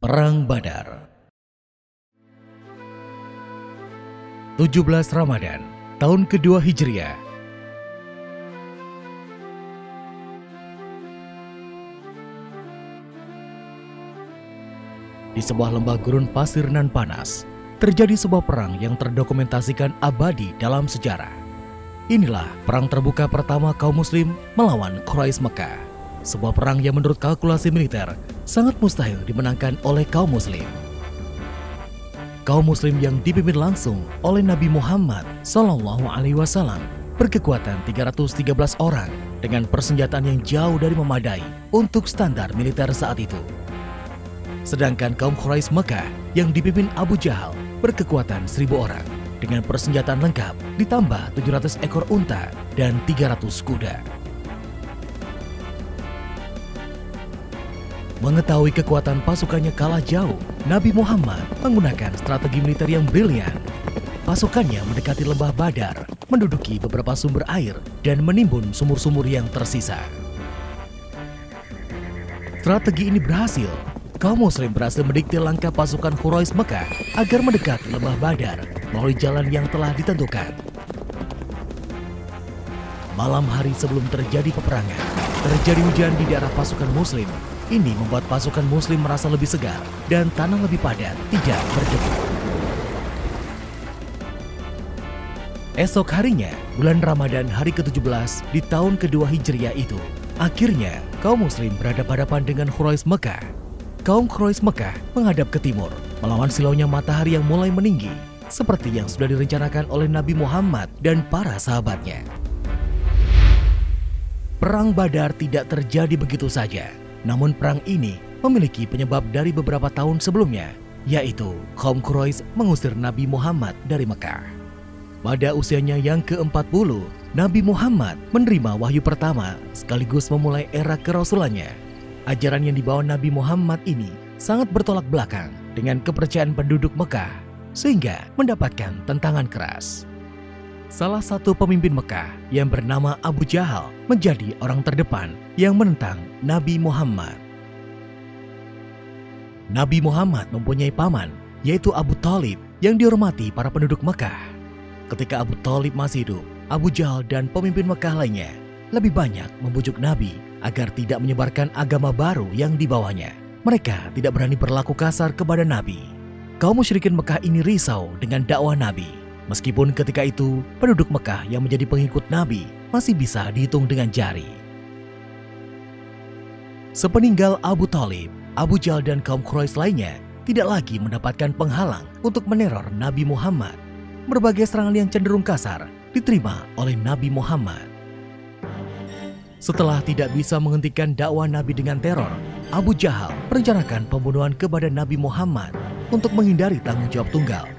Perang Badar. 17 Ramadan, tahun kedua Hijriah. Di sebuah lembah gurun pasir nan panas, terjadi sebuah perang yang terdokumentasikan abadi dalam sejarah. Inilah perang terbuka pertama kaum muslim melawan Quraisy Mekah. Sebuah perang yang menurut kalkulasi militer sangat mustahil dimenangkan oleh kaum muslim. Kaum muslim yang dipimpin langsung oleh Nabi Muhammad SAW berkekuatan 313 orang dengan persenjataan yang jauh dari memadai untuk standar militer saat itu. Sedangkan kaum Quraisy Mekah yang dipimpin Abu Jahal berkekuatan 1000 orang dengan persenjataan lengkap ditambah 700 ekor unta dan 300 kuda. Mengetahui kekuatan pasukannya kalah jauh, Nabi Muhammad menggunakan strategi militer yang brilian. Pasukannya mendekati lembah Badar, menduduki beberapa sumber air dan menimbun sumur-sumur yang tersisa. Strategi ini berhasil. Kaum muslim berhasil mendikte langkah pasukan Quraisy Mekah agar mendekati lembah Badar melalui jalan yang telah ditentukan. Malam hari sebelum terjadi peperangan, terjadi hujan di daerah pasukan muslim. Ini membuat pasukan muslim merasa lebih segar dan tanah lebih padat, tidak berdebu. Esok harinya, bulan Ramadan hari ke-17 di tahun kedua Hijriah itu, akhirnya kaum muslim berhadapan-hadapan dengan Quraisy Mekah. Kaum Quraisy Mekah menghadap ke timur, melawan silaunya matahari yang mulai meninggi, seperti yang sudah direncanakan oleh Nabi Muhammad dan para sahabatnya. Perang Badar tidak terjadi begitu saja, namun perang ini memiliki penyebab dari beberapa tahun sebelumnya, yaitu kaum Quraisy mengusir Nabi Muhammad dari Mekah. Pada usianya yang ke-40, Nabi Muhammad menerima wahyu pertama sekaligus memulai era kerasulannya. Ajaran yang dibawa Nabi Muhammad ini sangat bertolak belakang dengan kepercayaan penduduk Mekah, sehingga mendapatkan tentangan keras. Salah satu pemimpin Mekah yang bernama Abu Jahal menjadi orang terdepan yang menentang Nabi Muhammad. Nabi Muhammad mempunyai paman, yaitu Abu Thalib, yang dihormati para penduduk Mekah. Ketika Abu Thalib masih hidup, Abu Jahal dan pemimpin Mekah lainnya lebih banyak membujuk Nabi agar tidak menyebarkan agama baru yang dibawanya. Mereka tidak berani berlaku kasar kepada Nabi. Kaum musyrikin Mekah ini risau dengan dakwah Nabi. Meskipun ketika itu, penduduk Mekah yang menjadi pengikut Nabi masih bisa dihitung dengan jari. Sepeninggal Abu Thalib, Abu Jahal dan kaum Quraisy lainnya tidak lagi mendapatkan penghalang untuk meneror Nabi Muhammad. Berbagai serangan yang cenderung kasar diterima oleh Nabi Muhammad. Setelah tidak bisa menghentikan dakwah Nabi dengan teror, Abu Jahal merencanakan pembunuhan kepada Nabi Muhammad untuk menghindari tanggung jawab tunggal.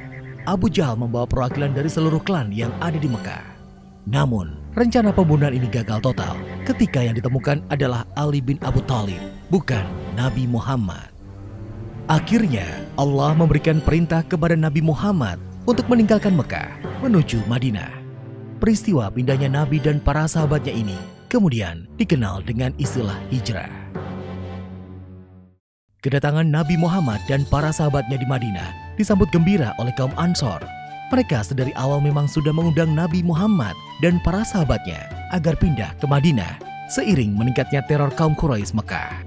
Abu Jahal membawa perwakilan dari seluruh klan yang ada di Mekah. Namun, rencana pembunuhan ini gagal total ketika yang ditemukan adalah Ali bin Abu Thalib, bukan Nabi Muhammad. Akhirnya, Allah memberikan perintah kepada Nabi Muhammad untuk meninggalkan Mekah menuju Madinah. Peristiwa pindahnya Nabi dan para sahabatnya ini kemudian dikenal dengan istilah hijrah. Kedatangan Nabi Muhammad dan para sahabatnya di Madinah disambut gembira oleh kaum Ansor. Mereka sedari awal memang sudah mengundang Nabi Muhammad dan para sahabatnya agar pindah ke Madinah seiring meningkatnya teror kaum Quraisy Mekah.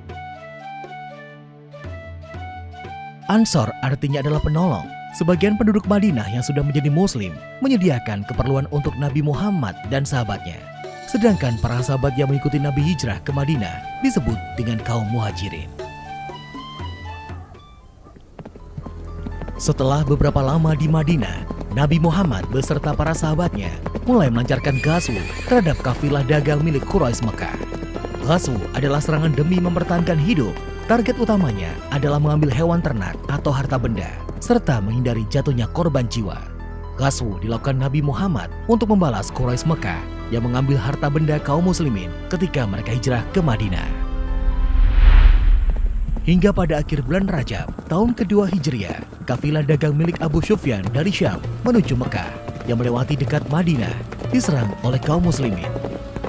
Ansor artinya adalah penolong. Sebagian penduduk Madinah yang sudah menjadi muslim menyediakan keperluan untuk Nabi Muhammad dan sahabatnya. Sedangkan para sahabat yang mengikuti Nabi hijrah ke Madinah disebut dengan kaum muhajirin. Setelah beberapa lama di Madinah, Nabi Muhammad beserta para sahabatnya mulai melancarkan ghazwu terhadap kafilah dagang milik Quraisy Mekah. Ghazwu adalah serangan demi mempertahankan hidup. Target utamanya adalah mengambil hewan ternak atau harta benda, serta menghindari jatuhnya korban jiwa. Ghazwu dilakukan Nabi Muhammad untuk membalas Quraisy Mekah yang mengambil harta benda kaum muslimin ketika mereka hijrah ke Madinah. Hingga pada akhir bulan Rajab, tahun kedua Hijriah, kafilah dagang milik Abu Sufyan dari Syam menuju Mekah yang melewati dekat Madinah diserang oleh kaum muslimin.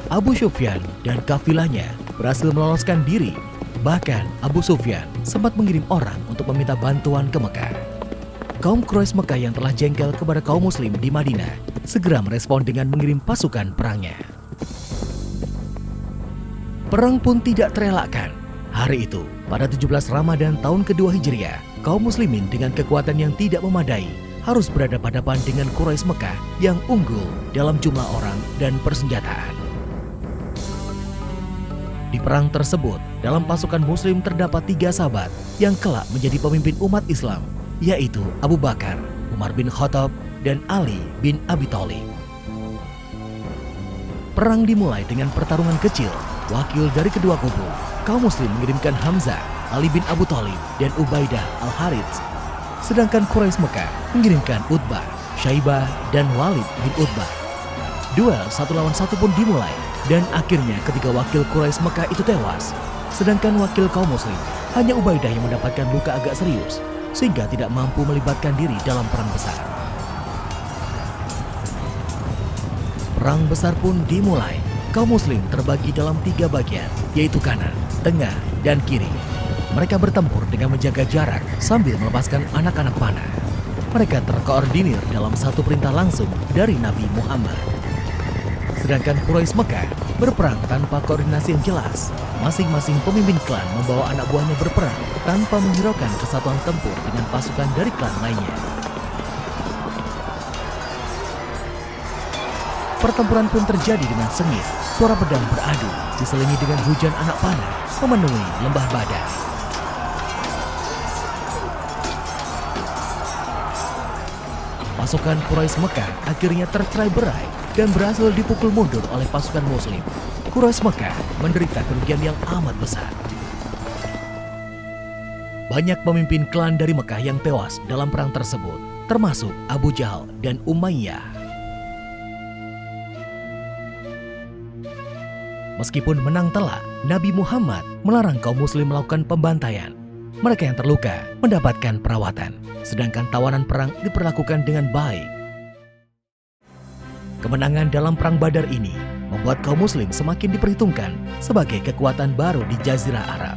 Abu Sufyan dan kafilahnya berhasil meloloskan diri. Bahkan Abu Sufyan sempat mengirim orang untuk meminta bantuan ke Mekah. Kaum Quraisy Mekah yang telah jengkel kepada kaum muslim di Madinah segera merespon dengan mengirim pasukan perangnya. Perang pun tidak terelakkan. Hari itu, pada 17 Ramadan tahun kedua Hijriah, kaum muslimin dengan kekuatan yang tidak memadai harus berhadapan-hadapan dengan Quraisy Mekah yang unggul dalam jumlah orang dan persenjataan. Di perang tersebut, dalam pasukan muslim terdapat 3 sahabat yang kelak menjadi pemimpin umat Islam, yaitu Abu Bakar, Umar bin Khattab, dan Ali bin Abi Thalib. Perang dimulai dengan pertarungan kecil. Wakil dari kedua kubu, kaum muslim mengirimkan Hamzah, Ali bin Abu Thalib, dan Ubaidah al-Harits. Sedangkan Quraisy Mekah mengirimkan Utbah, Syaibah, dan Walid bin Utbah. Duel 1 lawan 1 pun dimulai, dan akhirnya ketiga wakil Quraisy Mekah itu tewas. Sedangkan wakil kaum muslim, hanya Ubaidah yang mendapatkan luka agak serius, sehingga tidak mampu melibatkan diri dalam perang besar. Perang besar pun dimulai. Kaum muslim terbagi dalam 3 bagian, yaitu kanan, tengah, dan kiri. Mereka bertempur dengan menjaga jarak sambil melepaskan anak-anak panah. Mereka terkoordinir dalam satu perintah langsung dari Nabi Muhammad. Sedangkan Quraisy Mekah berperang tanpa koordinasi yang jelas. Masing-masing pemimpin klan membawa anak buahnya berperang tanpa menghiraukan kesatuan tempur dengan pasukan dari klan lainnya. Pertempuran pun terjadi dengan sengit, suara pedang beradu, diselingi dengan hujan anak panah memenuhi lembah Badar. Pasukan Quraisy Mekah akhirnya tercerai-berai dan berhasil dipukul mundur oleh pasukan muslim. Quraisy Mekah menderita kerugian yang amat besar. Banyak pemimpin klan dari Mekah yang tewas dalam perang tersebut, termasuk Abu Jahal dan Umayyah. Meskipun menang telak, Nabi Muhammad melarang kaum muslim melakukan pembantaian. Mereka yang terluka mendapatkan perawatan, sedangkan tawanan perang diperlakukan dengan baik. Kemenangan dalam perang Badar ini membuat kaum muslim semakin diperhitungkan sebagai kekuatan baru di Jazirah Arab,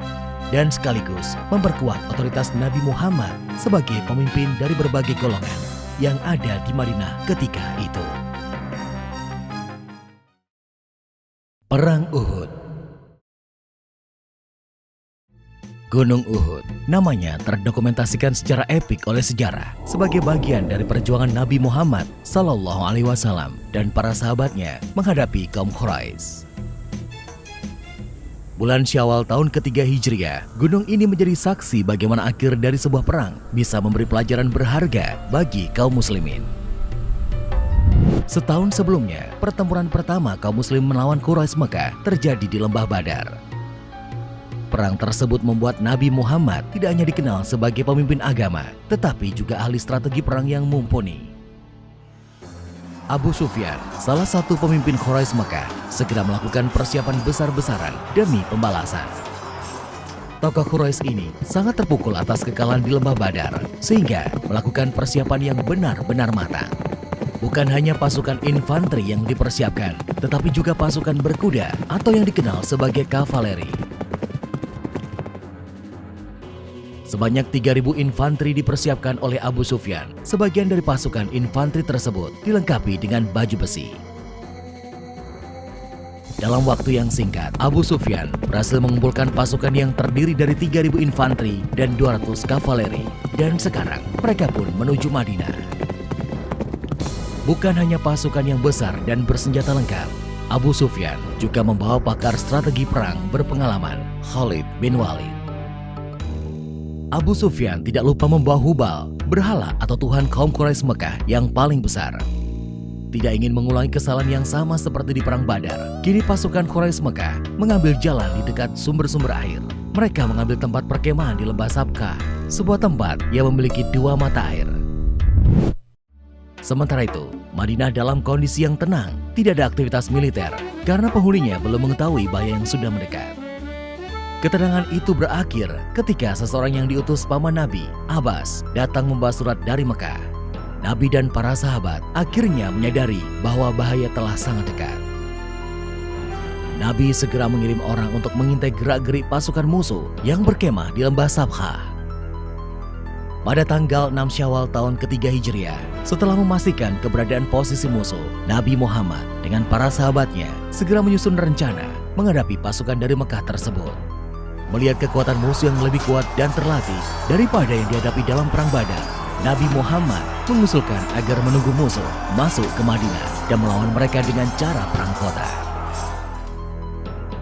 dan sekaligus memperkuat otoritas Nabi Muhammad sebagai pemimpin dari berbagai golongan yang ada di Madinah ketika itu. Perang Uhud. Gunung Uhud namanya terdokumentasikan secara epik oleh sejarah sebagai bagian dari perjuangan Nabi Muhammad SAW dan para sahabatnya menghadapi kaum Quraisy. Bulan Syawal tahun ketiga Hijriah, gunung ini menjadi saksi bagaimana akhir dari sebuah perang bisa memberi pelajaran berharga bagi kaum muslimin. Setahun sebelumnya, pertempuran pertama kaum muslim melawan Quraisy Mekah terjadi di lembah Badar. Perang tersebut membuat Nabi Muhammad tidak hanya dikenal sebagai pemimpin agama, tetapi juga ahli strategi perang yang mumpuni. Abu Sufyan, salah satu pemimpin Quraisy Mekah, segera melakukan persiapan besar-besaran demi pembalasan. Tokoh Quraisy ini sangat terpukul atas kekalahan di lembah Badar, sehingga melakukan persiapan yang benar-benar matang. Bukan hanya pasukan infanteri yang dipersiapkan, tetapi juga pasukan berkuda atau yang dikenal sebagai kavaleri. Sebanyak 3.000 infanteri dipersiapkan oleh Abu Sufyan. Sebagian dari pasukan infanteri tersebut dilengkapi dengan baju besi. Dalam waktu yang singkat, Abu Sufyan berhasil mengumpulkan pasukan yang terdiri dari 3.000 infanteri dan 200 kavaleri. Dan sekarang mereka pun menuju Madinah. Bukan hanya pasukan yang besar dan bersenjata lengkap, Abu Sufyan juga membawa pakar strategi perang berpengalaman, Khalid bin Walid. Abu Sufyan tidak lupa membawa Hubal, berhala atau tuhan kaum Quraisy Mekah yang paling besar. Tidak ingin mengulangi kesalahan yang sama seperti di perang Badar, kini pasukan Quraisy Mekah mengambil jalan di dekat sumber-sumber air. Mereka mengambil tempat perkemahan di lembah Sabkah, sebuah tempat yang memiliki 2 mata air. Sementara itu, Madinah dalam kondisi yang tenang, tidak ada aktivitas militer karena penghuninya belum mengetahui bahaya yang sudah mendekat. Ketenangan itu berakhir ketika seseorang yang diutus paman Nabi, Abbas, datang membawa surat dari Mekah. Nabi dan para sahabat akhirnya menyadari bahwa bahaya telah sangat dekat. Nabi segera mengirim orang untuk mengintai gerak-gerik pasukan musuh yang berkemah di lembah Sabkhah. Pada tanggal 6 Syawal tahun ketiga Hijriah, setelah memastikan keberadaan posisi musuh, Nabi Muhammad dengan para sahabatnya segera menyusun rencana menghadapi pasukan dari Mekah tersebut. Melihat kekuatan musuh yang lebih kuat dan terlatih daripada yang dihadapi dalam perang Badar, Nabi Muhammad mengusulkan agar menunggu musuh masuk ke Madinah dan melawan mereka dengan cara perang kota.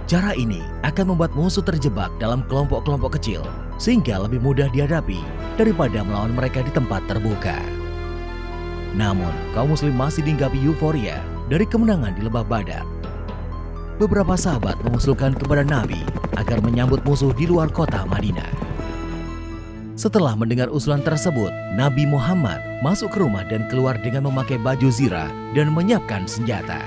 Cara ini akan membuat musuh terjebak dalam kelompok-kelompok kecil sehingga lebih mudah dihadapi daripada melawan mereka di tempat terbuka. Namun, kaum muslim masih dihinggapi euforia dari kemenangan di lembah Badar. Beberapa sahabat mengusulkan kepada Nabi agar menyambut musuh di luar kota Madinah. Setelah mendengar usulan tersebut, Nabi Muhammad masuk ke rumah dan keluar dengan memakai baju zirah dan menyiapkan senjata.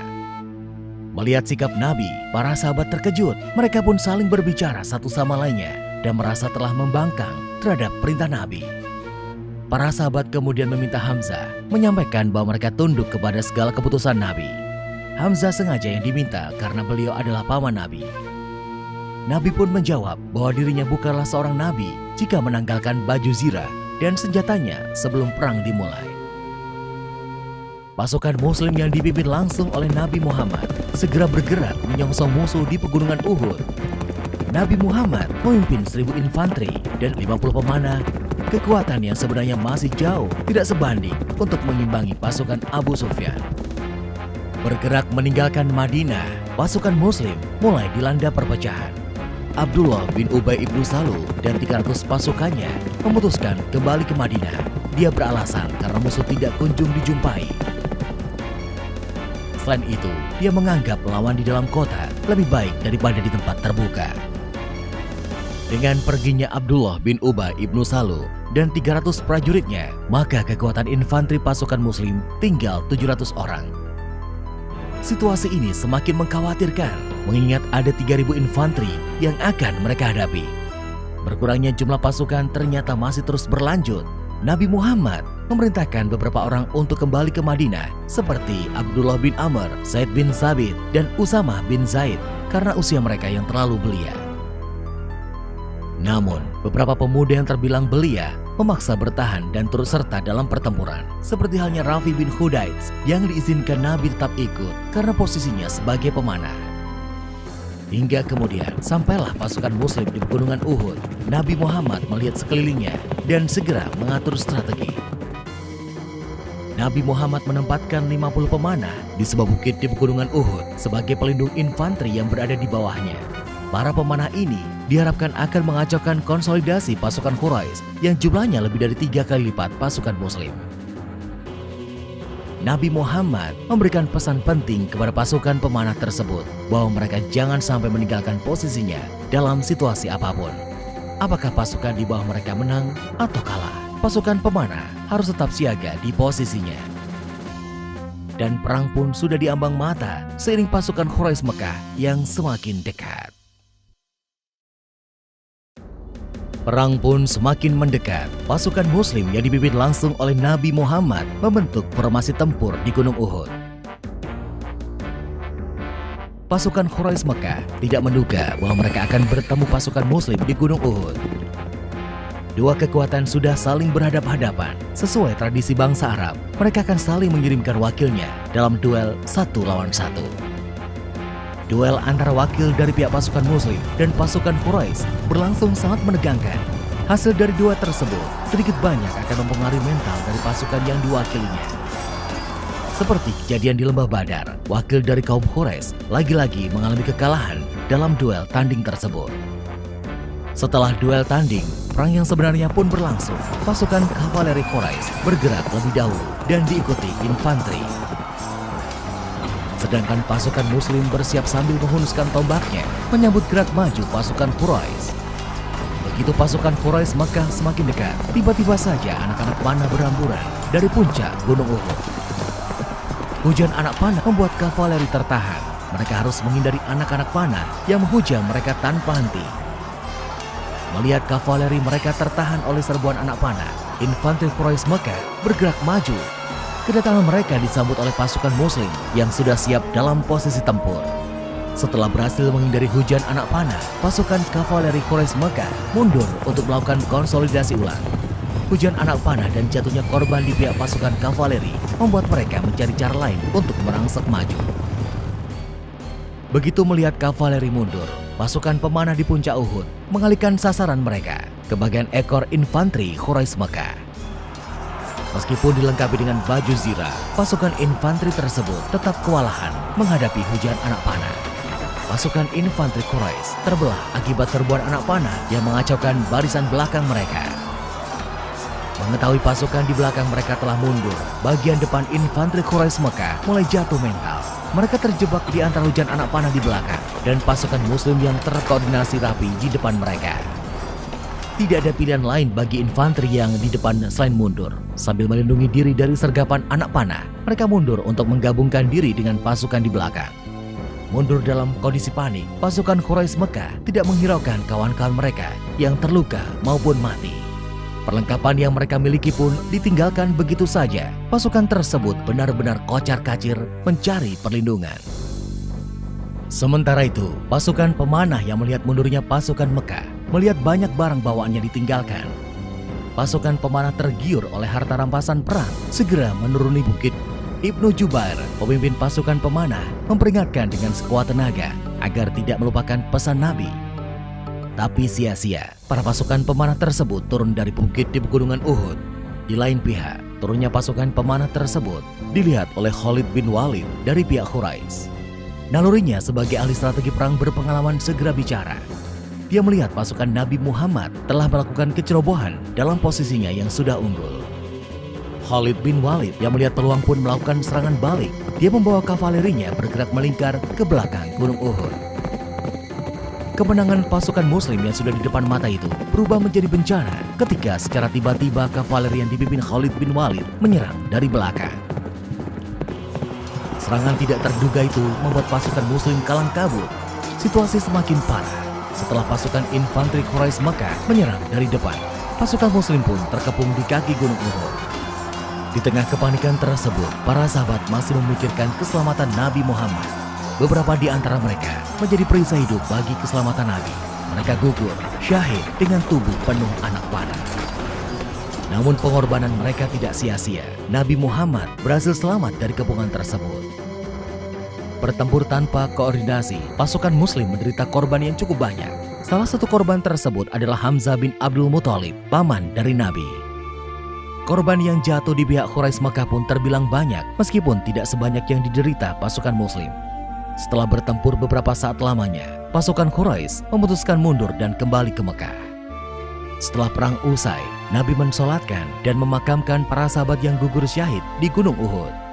Melihat sikap Nabi, para sahabat terkejut. Mereka pun saling berbicara satu sama lainnya dan merasa telah membangkang terhadap perintah Nabi. Para sahabat kemudian meminta Hamzah menyampaikan bahwa mereka tunduk kepada segala keputusan Nabi. Hamzah sengaja yang diminta karena beliau adalah paman Nabi. Nabi pun menjawab bahwa dirinya bukanlah seorang Nabi jika menanggalkan baju zirah dan senjatanya sebelum perang dimulai. Pasukan muslim yang dipimpin langsung oleh Nabi Muhammad segera bergerak menyongsong musuh di pegunungan Uhud. Nabi Muhammad memimpin 1000 infanteri dan 50 pemanah, kekuatan yang sebenarnya masih jauh tidak sebanding untuk mengimbangi pasukan Abu Sufyan. Bergerak meninggalkan Madinah, pasukan muslim mulai dilanda perpecahan. Abdullah bin Ubay ibnu Salul dan 300 pasukannya memutuskan kembali ke Madinah. Dia beralasan karena musuh tidak kunjung dijumpai. Selain itu, dia menganggap melawan di dalam kota lebih baik daripada di tempat terbuka. Dengan perginya Abdullah bin Ubay ibnu Salul dan 300 prajuritnya, maka kekuatan infanteri pasukan muslim tinggal 700 orang. Situasi ini semakin mengkhawatirkan, mengingat ada 3.000 infanteri yang akan mereka hadapi. Berkurangnya jumlah pasukan ternyata masih terus berlanjut. Nabi Muhammad memerintahkan beberapa orang untuk kembali ke Madinah seperti Abdullah bin Amr, Zaid bin Sabit, dan Usamah bin Zaid karena usia mereka yang terlalu belia. Namun, beberapa pemuda yang terbilang belia memaksa bertahan dan turut serta dalam pertempuran, seperti halnya Rafi bin Khudaits yang diizinkan Nabi tetap ikut karena posisinya sebagai pemanah. Hingga kemudian sampailah pasukan muslim di pegunungan Uhud. Nabi Muhammad melihat sekelilingnya dan segera mengatur strategi. Nabi Muhammad menempatkan 50 pemanah di sebuah bukit di pegunungan Uhud sebagai pelindung infanteri yang berada di bawahnya. Para pemanah ini diharapkan akan mengacaukan konsolidasi pasukan Quraisy yang jumlahnya lebih dari 3 kali lipat pasukan muslim. Nabi Muhammad memberikan pesan penting kepada pasukan pemanah tersebut bahwa mereka jangan sampai meninggalkan posisinya dalam situasi apapun. Apakah pasukan di bawah mereka menang atau kalah, pasukan pemanah harus tetap siaga di posisinya. Dan perang pun sudah diambang mata seiring pasukan Quraisy Mekah yang semakin dekat. Perang pun semakin mendekat. Pasukan muslim yang dipimpin langsung oleh Nabi Muhammad membentuk formasi tempur di Gunung Uhud. Pasukan Quraisy Mekah tidak menduga bahwa mereka akan bertemu pasukan muslim di Gunung Uhud. Dua kekuatan sudah saling berhadap-hadapan. Sesuai tradisi bangsa Arab, mereka akan saling mengirimkan wakilnya dalam duel 1 lawan 1. Duel antara wakil dari pihak pasukan muslim dan pasukan Quraisy berlangsung sangat menegangkan. Hasil dari duel tersebut sedikit banyak akan mempengaruhi mental dari pasukan yang diwakilinya. Seperti kejadian di lembah Badar, wakil dari kaum Quraisy lagi-lagi mengalami kekalahan dalam duel tanding tersebut. Setelah duel tanding, perang yang sebenarnya pun berlangsung. Pasukan kavaleri Quraisy bergerak lebih dahulu dan diikuti infanteri. Sedangkan pasukan muslim bersiap sambil menghunuskan tombaknya menyambut gerak maju pasukan Quraisy. Begitu pasukan Quraisy Mekah semakin dekat, tiba-tiba saja anak-anak panah berhamburan dari puncak Gunung Uhud. Hujan anak panah membuat kavaleri tertahan. Mereka harus menghindari anak-anak panah yang menghujam mereka tanpa henti. Melihat kavaleri mereka tertahan oleh serbuan anak panah, infanteri Quraisy Mekah bergerak maju. Kedatangan mereka disambut oleh pasukan muslim yang sudah siap dalam posisi tempur. Setelah berhasil menghindari hujan anak panah, pasukan kavaleri Quraisy Mekah mundur untuk melakukan konsolidasi ulang. Hujan anak panah dan jatuhnya korban di pihak pasukan kavaleri membuat mereka mencari cara lain untuk merangsek maju. Begitu melihat kavaleri mundur, pasukan pemanah di puncak Uhud mengalihkan sasaran mereka ke bagian ekor infanteri Quraisy Mekah. Meskipun dilengkapi dengan baju zirah, pasukan infanteri tersebut tetap kewalahan menghadapi hujan anak panah. Pasukan infanteri Quraisy terbelah akibat serbuan anak panah yang mengacaukan barisan belakang mereka. Mengetahui pasukan di belakang mereka telah mundur, bagian depan infanteri Quraisy Mekah mulai jatuh mental. Mereka terjebak di antara hujan anak panah di belakang dan pasukan muslim yang terkoordinasi rapi di depan mereka. Tidak ada pilihan lain bagi infanteri yang di depan selain mundur. Sambil melindungi diri dari sergapan anak panah, mereka mundur untuk menggabungkan diri dengan pasukan di belakang. Mundur dalam kondisi panik, pasukan Quraisy Mekah tidak menghiraukan kawan-kawan mereka yang terluka maupun mati. Perlengkapan yang mereka miliki pun ditinggalkan begitu saja. Pasukan tersebut benar-benar kocar-kacir mencari perlindungan. Sementara itu, pasukan pemanah yang melihat mundurnya pasukan Mekah melihat banyak barang bawaannya ditinggalkan. Pasukan pemanah tergiur oleh harta rampasan perang, segera menuruni bukit. Ibnu Jubair, pemimpin pasukan pemanah, memperingatkan dengan sekuat tenaga agar tidak melupakan pesan Nabi. Tapi sia-sia, para pasukan pemanah tersebut turun dari bukit di pegunungan Uhud. Di lain pihak, turunnya pasukan pemanah tersebut dilihat oleh Khalid bin Walid dari pihak Quraisy. Nalurinya sebagai ahli strategi perang berpengalaman segera bicara. Dia melihat pasukan Nabi Muhammad telah melakukan kecerobohan dalam posisinya yang sudah unggul. Khalid bin Walid yang melihat peluang pun melakukan serangan balik. Dia membawa kavalerinya bergerak melingkar ke belakang Gunung Uhud. Kemenangan pasukan muslim yang sudah di depan mata itu berubah menjadi bencana ketika secara tiba-tiba kavaleri yang dipimpin Khalid bin Walid menyerang dari belakang. Serangan tidak terduga itu membuat pasukan muslim kalang kabut. Situasi semakin parah setelah pasukan infanteri Quraisy Mekah menyerang dari depan. Pasukan muslim pun terkepung di kaki Gunung Uhud. Di tengah kepanikan tersebut, para sahabat masih memikirkan keselamatan Nabi Muhammad. Beberapa di antara mereka menjadi perisai hidup bagi keselamatan Nabi. Mereka gugur, syahid dengan tubuh penuh anak panah. Namun pengorbanan mereka tidak sia-sia. Nabi Muhammad berhasil selamat dari kepungan tersebut. Bertempur tanpa koordinasi, pasukan muslim menderita korban yang cukup banyak. Salah satu korban tersebut adalah Hamzah bin Abdul Muthalib, paman dari Nabi. Korban yang jatuh di pihak Quraisy Mekah pun terbilang banyak, meskipun tidak sebanyak yang diderita pasukan muslim. Setelah bertempur beberapa saat lamanya, pasukan Quraisy memutuskan mundur dan kembali ke Mekah. Setelah perang usai, Nabi mensolatkan dan memakamkan para sahabat yang gugur syahid di Gunung Uhud.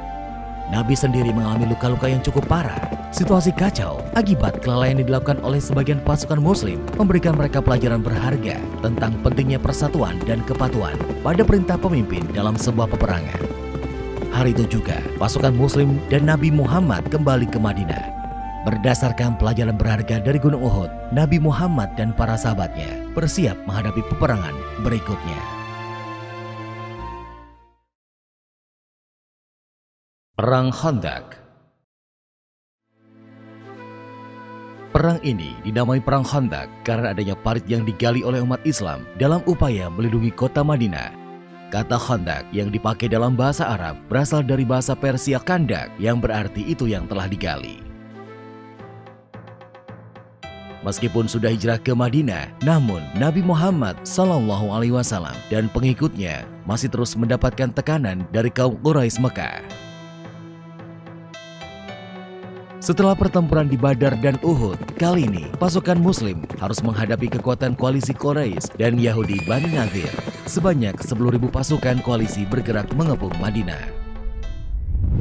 Nabi sendiri mengalami luka-luka yang cukup parah. Situasi kacau akibat kelalaian yang dilakukan oleh sebagian pasukan muslim memberikan mereka pelajaran berharga tentang pentingnya persatuan dan kepatuhan pada perintah pemimpin dalam sebuah peperangan. Hari itu juga, pasukan muslim dan Nabi Muhammad kembali ke Madinah. Berdasarkan pelajaran berharga dari Gunung Uhud, Nabi Muhammad dan para sahabatnya bersiap menghadapi peperangan berikutnya. Perang Khandaq. Perang ini dinamai Perang Khandaq karena adanya parit yang digali oleh umat Islam dalam upaya melindungi kota Madinah. Kata Khandaq yang dipakai dalam bahasa Arab berasal dari bahasa Persia Kandak yang berarti itu yang telah digali. Meskipun sudah hijrah ke Madinah, namun Nabi Muhammad SAW dan pengikutnya masih terus mendapatkan tekanan dari kaum Quraisy Mekah. Setelah pertempuran di Badar dan Uhud, kali ini pasukan muslim harus menghadapi kekuatan koalisi Quraisy dan Yahudi Bani Nadir. Sebanyak 10.000 pasukan koalisi bergerak mengepung Madinah.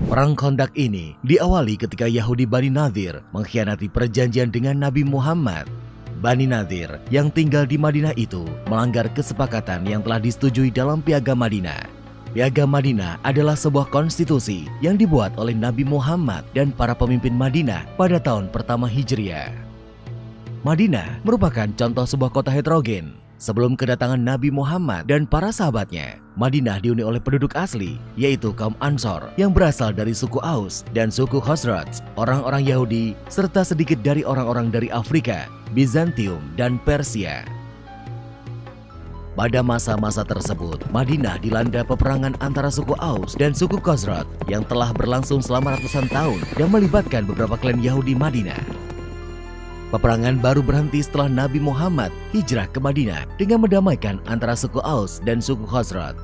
Perang Khandaq ini diawali ketika Yahudi Bani Nadir mengkhianati perjanjian dengan Nabi Muhammad. Bani Nadir yang tinggal di Madinah itu melanggar kesepakatan yang telah disetujui dalam Piagam Madinah. Piagam Madinah adalah sebuah konstitusi yang dibuat oleh Nabi Muhammad dan para pemimpin Madinah pada tahun pertama Hijriah. Madinah merupakan contoh sebuah kota heterogen. Sebelum kedatangan Nabi Muhammad dan para sahabatnya, Madinah dihuni oleh penduduk asli, yaitu kaum Ansor yang berasal dari suku Aus dan suku Khazraj, orang-orang Yahudi, serta sedikit dari orang-orang dari Afrika, Bizantium, dan Persia. Pada masa-masa tersebut, Madinah dilanda peperangan antara suku Aus dan suku Khazraj yang telah berlangsung selama ratusan tahun dan melibatkan beberapa klan Yahudi Madinah. Peperangan baru berhenti setelah Nabi Muhammad hijrah ke Madinah dengan mendamaikan antara suku Aus dan suku Khazraj.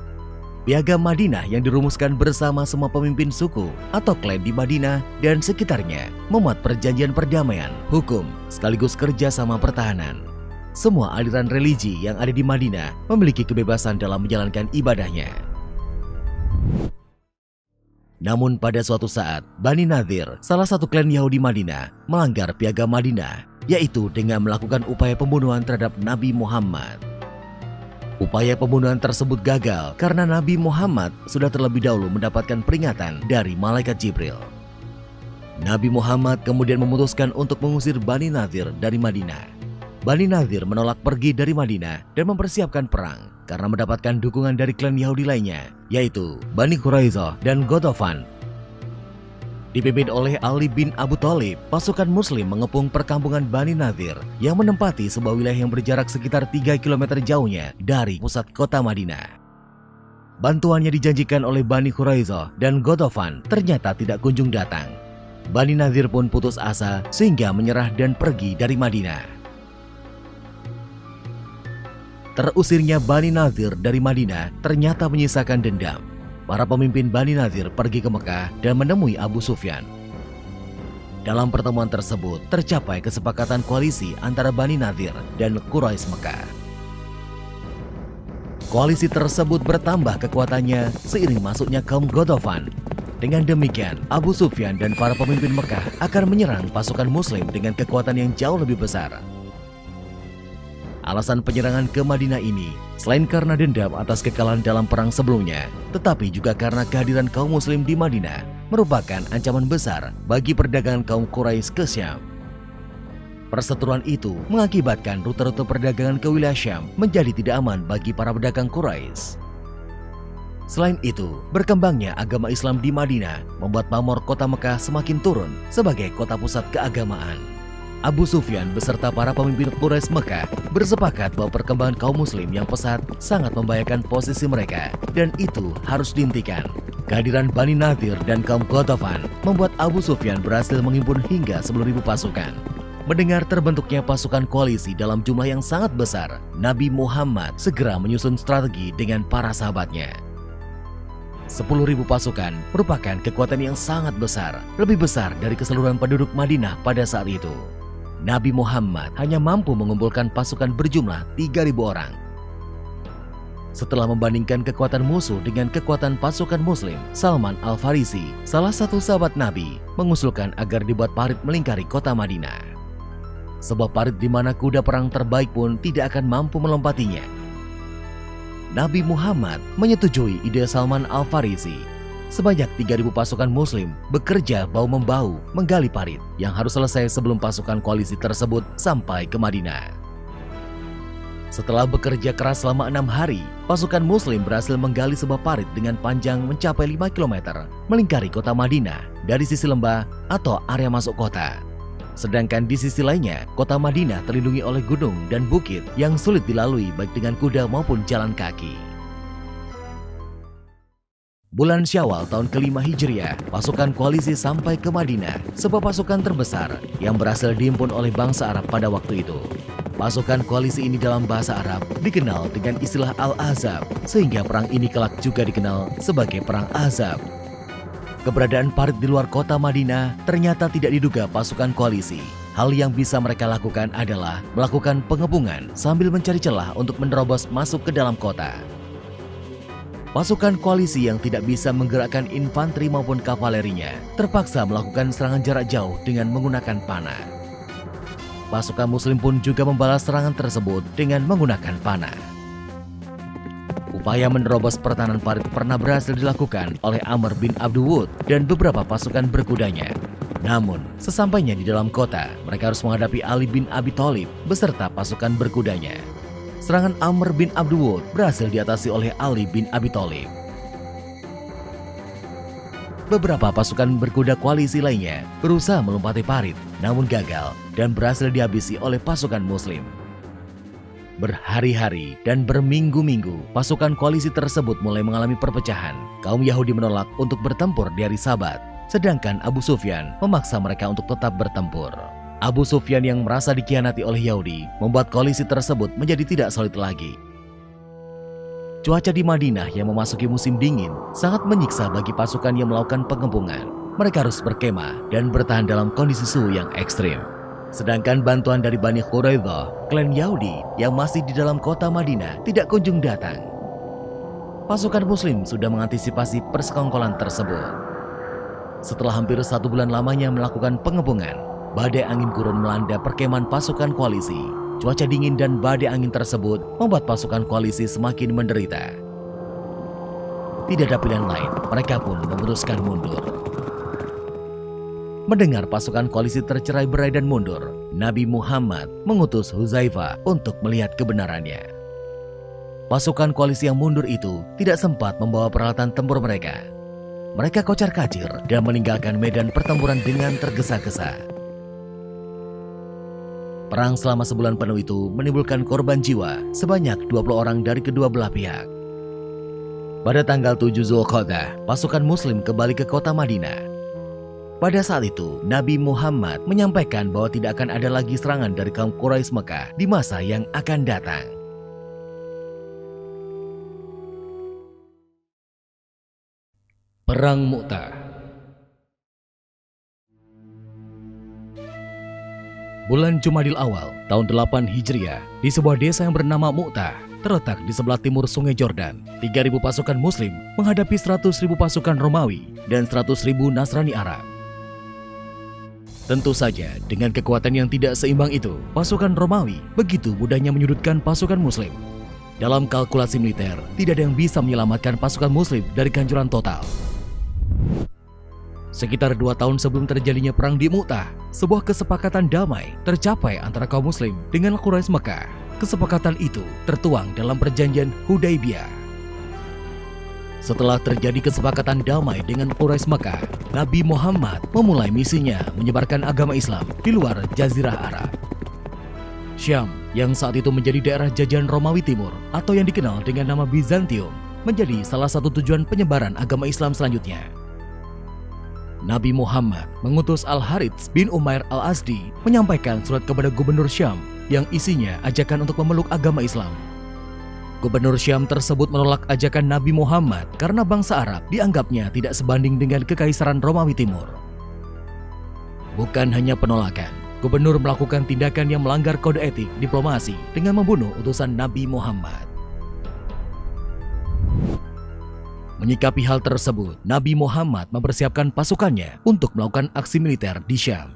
Piagam Madinah yang dirumuskan bersama semua pemimpin suku atau klan di Madinah dan sekitarnya memuat perjanjian perdamaian, hukum, sekaligus kerjasama pertahanan. Semua aliran religi yang ada di Madinah memiliki kebebasan dalam menjalankan ibadahnya. Namun pada suatu saat, Bani Nadir, salah satu klan Yahudi Madinah, melanggar piagam Madinah, yaitu dengan melakukan upaya pembunuhan terhadap Nabi Muhammad. Upaya pembunuhan tersebut gagal karena Nabi Muhammad sudah terlebih dahulu mendapatkan peringatan dari malaikat Jibril. Nabi Muhammad kemudian memutuskan untuk mengusir Bani Nadir dari Madinah. Bani Nadir menolak pergi dari Madinah dan mempersiapkan perang karena mendapatkan dukungan dari klan Yahudi lainnya, yaitu Bani Quraisyah dan Ghatafan. Dipimpin oleh Ali bin Abu Thalib, pasukan Muslim mengepung perkampungan Bani Nadir yang menempati sebuah wilayah yang berjarak sekitar 3 km jauhnya dari pusat kota Madinah. Bantuannya dijanjikan oleh Bani Quraisyah dan Ghatafan ternyata tidak kunjung datang. Bani Nadir pun putus asa sehingga menyerah dan pergi dari Madinah. Terusirnya Bani Nadir dari Madinah ternyata menyisakan dendam. Para pemimpin Bani Nadir pergi ke Mekah dan menemui Abu Sufyan. Dalam pertemuan tersebut tercapai kesepakatan koalisi antara Bani Nadir dan Quraisy Mekah. Koalisi tersebut bertambah kekuatannya seiring masuknya kaum Ghatafan. Dengan demikian, Abu Sufyan dan para pemimpin Mekah akan menyerang pasukan Muslim dengan kekuatan yang jauh lebih besar. Alasan penyerangan ke Madinah ini selain karena dendam atas kekalahan dalam perang sebelumnya, tetapi juga karena kehadiran kaum Muslim di Madinah merupakan ancaman besar bagi perdagangan kaum Quraisy ke Syam. Perseteruan itu mengakibatkan rute-rute perdagangan ke wilayah Syam menjadi tidak aman bagi para pedagang Quraisy. Selain itu, berkembangnya agama Islam di Madinah membuat pamor kota Mekah semakin turun sebagai kota pusat keagamaan. Abu Sufyan beserta para pemimpin Quraisy Mekah bersepakat bahwa perkembangan kaum Muslim yang pesat sangat membahayakan posisi mereka dan itu harus dihentikan. Kehadiran Bani Nadir dan kaum Ghatafan membuat Abu Sufyan berhasil menghimpun hingga 10.000 pasukan. Mendengar terbentuknya pasukan koalisi dalam jumlah yang sangat besar, Nabi Muhammad segera menyusun strategi dengan para sahabatnya. 10.000 pasukan merupakan kekuatan yang sangat besar, lebih besar dari keseluruhan penduduk Madinah pada saat itu. Nabi Muhammad hanya mampu mengumpulkan pasukan berjumlah 3.000 orang. Setelah membandingkan kekuatan musuh dengan kekuatan pasukan Muslim, Salman Al-Farisi, salah satu sahabat Nabi, mengusulkan agar dibuat parit melingkari kota Madinah. Sebuah parit di mana kuda perang terbaik pun tidak akan mampu melompatinya. Nabi Muhammad menyetujui ide Salman Al-Farisi. Sebanyak 3.000 pasukan Muslim bekerja bahu-membahu menggali parit yang harus selesai sebelum pasukan koalisi tersebut sampai ke Madinah. Setelah bekerja keras selama 6 hari, pasukan Muslim berhasil menggali sebuah parit dengan panjang mencapai 5 km melingkari kota Madinah dari sisi lembah atau area masuk kota. Sedangkan di sisi lainnya, kota Madinah terlindungi oleh gunung dan bukit yang sulit dilalui baik dengan kuda maupun jalan kaki. Bulan Syawal tahun ke-5 Hijriah, pasukan koalisi sampai ke Madinah, sebuah pasukan terbesar yang berhasil dihimpun oleh bangsa Arab pada waktu itu. Pasukan koalisi ini dalam bahasa Arab dikenal dengan istilah Al-Ahzab, sehingga perang ini kelak juga dikenal sebagai Perang Ahzab. Keberadaan parit di luar kota Madinah ternyata tidak diduga pasukan koalisi. Hal yang bisa mereka lakukan adalah melakukan pengepungan sambil mencari celah untuk menerobos masuk ke dalam kota. Pasukan koalisi yang tidak bisa menggerakkan infanteri maupun kavalerinya terpaksa melakukan serangan jarak jauh dengan menggunakan panah. Pasukan Muslim pun juga membalas serangan tersebut dengan menggunakan panah. Upaya menerobos pertahanan parit pernah berhasil dilakukan oleh Amr bin Abdul Wud dan beberapa pasukan berkudanya. Namun, sesampainya di dalam kota, mereka harus menghadapi Ali bin Abi Thalib beserta pasukan berkudanya. serangan Amr bin Abdul Wud berhasil diatasi oleh Ali bin Abi Thalib. Beberapa pasukan berkuda koalisi lainnya berusaha melompati parit, namun gagal dan berhasil dihabisi oleh pasukan Muslim. Berhari-hari dan berminggu-minggu, pasukan koalisi tersebut mulai mengalami perpecahan. Kaum Yahudi menolak untuk bertempur di hari Sabat, sedangkan Abu Sufyan memaksa mereka untuk tetap bertempur. Abu Sufyan yang merasa dikhianati oleh Yahudi membuat koalisi tersebut menjadi tidak solid lagi. Cuaca di Madinah yang memasuki musim dingin sangat menyiksa bagi pasukan yang melakukan pengepungan. Mereka harus berkemah dan bertahan dalam kondisi suhu yang ekstrim. Sedangkan bantuan dari Bani Quraidah, klan Yahudi yang masih di dalam kota Madinah, tidak kunjung datang. Pasukan Muslim sudah mengantisipasi persekongkolan tersebut. Setelah hampir 1 bulan lamanya melakukan pengepungan, badai angin gurun melanda perkemahan pasukan koalisi. Cuaca dingin dan badai angin tersebut membuat pasukan koalisi semakin menderita. Tidak ada pilihan lain, mereka pun memutuskan mundur. Mendengar pasukan koalisi tercerai-berai dan mundur, Nabi Muhammad mengutus Hudzaifah untuk melihat kebenarannya. Pasukan koalisi yang mundur itu tidak sempat membawa peralatan tempur mereka. Mereka kocar-kacir dan meninggalkan medan pertempuran dengan tergesa-gesa. Perang selama sebulan penuh itu menimbulkan korban jiwa sebanyak 20 orang dari kedua belah pihak. Pada tanggal 7 Zulqa'dah, pasukan Muslim kembali ke kota Madinah. Pada saat itu, Nabi Muhammad menyampaikan bahwa tidak akan ada lagi serangan dari kaum Quraisy Mekah di masa yang akan datang. Perang Mu'tah. Bulan Jumadil Awal, tahun 8 Hijriah, di sebuah desa yang bernama Mu'tah, terletak di sebelah timur Sungai Jordan, 3.000 pasukan Muslim menghadapi 100.000 pasukan Romawi dan 100.000 Nasrani Arab. Tentu saja, dengan kekuatan yang tidak seimbang itu, pasukan Romawi begitu mudahnya menyudutkan pasukan Muslim. Dalam kalkulasi militer, tidak ada yang bisa menyelamatkan pasukan Muslim dari kehancuran total. Sekitar 2 tahun sebelum terjadinya perang di Mu'tah, sebuah kesepakatan damai tercapai antara kaum Muslim dengan Quraisy Mekah. Kesepakatan itu tertuang dalam perjanjian Hudaybiyah. Setelah terjadi kesepakatan damai dengan Quraisy Mekah, Nabi Muhammad memulai misinya menyebarkan agama Islam di luar Jazirah Arab. Syam, yang saat itu menjadi daerah jajahan Romawi Timur atau yang dikenal dengan nama Bizantium, menjadi salah satu tujuan penyebaran agama Islam selanjutnya. Nabi Muhammad mengutus Al-Harits bin Umair Al-Azdi menyampaikan surat kepada Gubernur Syam yang isinya ajakan untuk memeluk agama Islam. Gubernur Syam tersebut menolak ajakan Nabi Muhammad karena bangsa Arab dianggapnya tidak sebanding dengan Kekaisaran Romawi Timur. Bukan hanya penolakan, Gubernur melakukan tindakan yang melanggar kode etik diplomasi dengan membunuh utusan Nabi Muhammad. Menyikapi hal tersebut, Nabi Muhammad mempersiapkan pasukannya untuk melakukan aksi militer di Syam.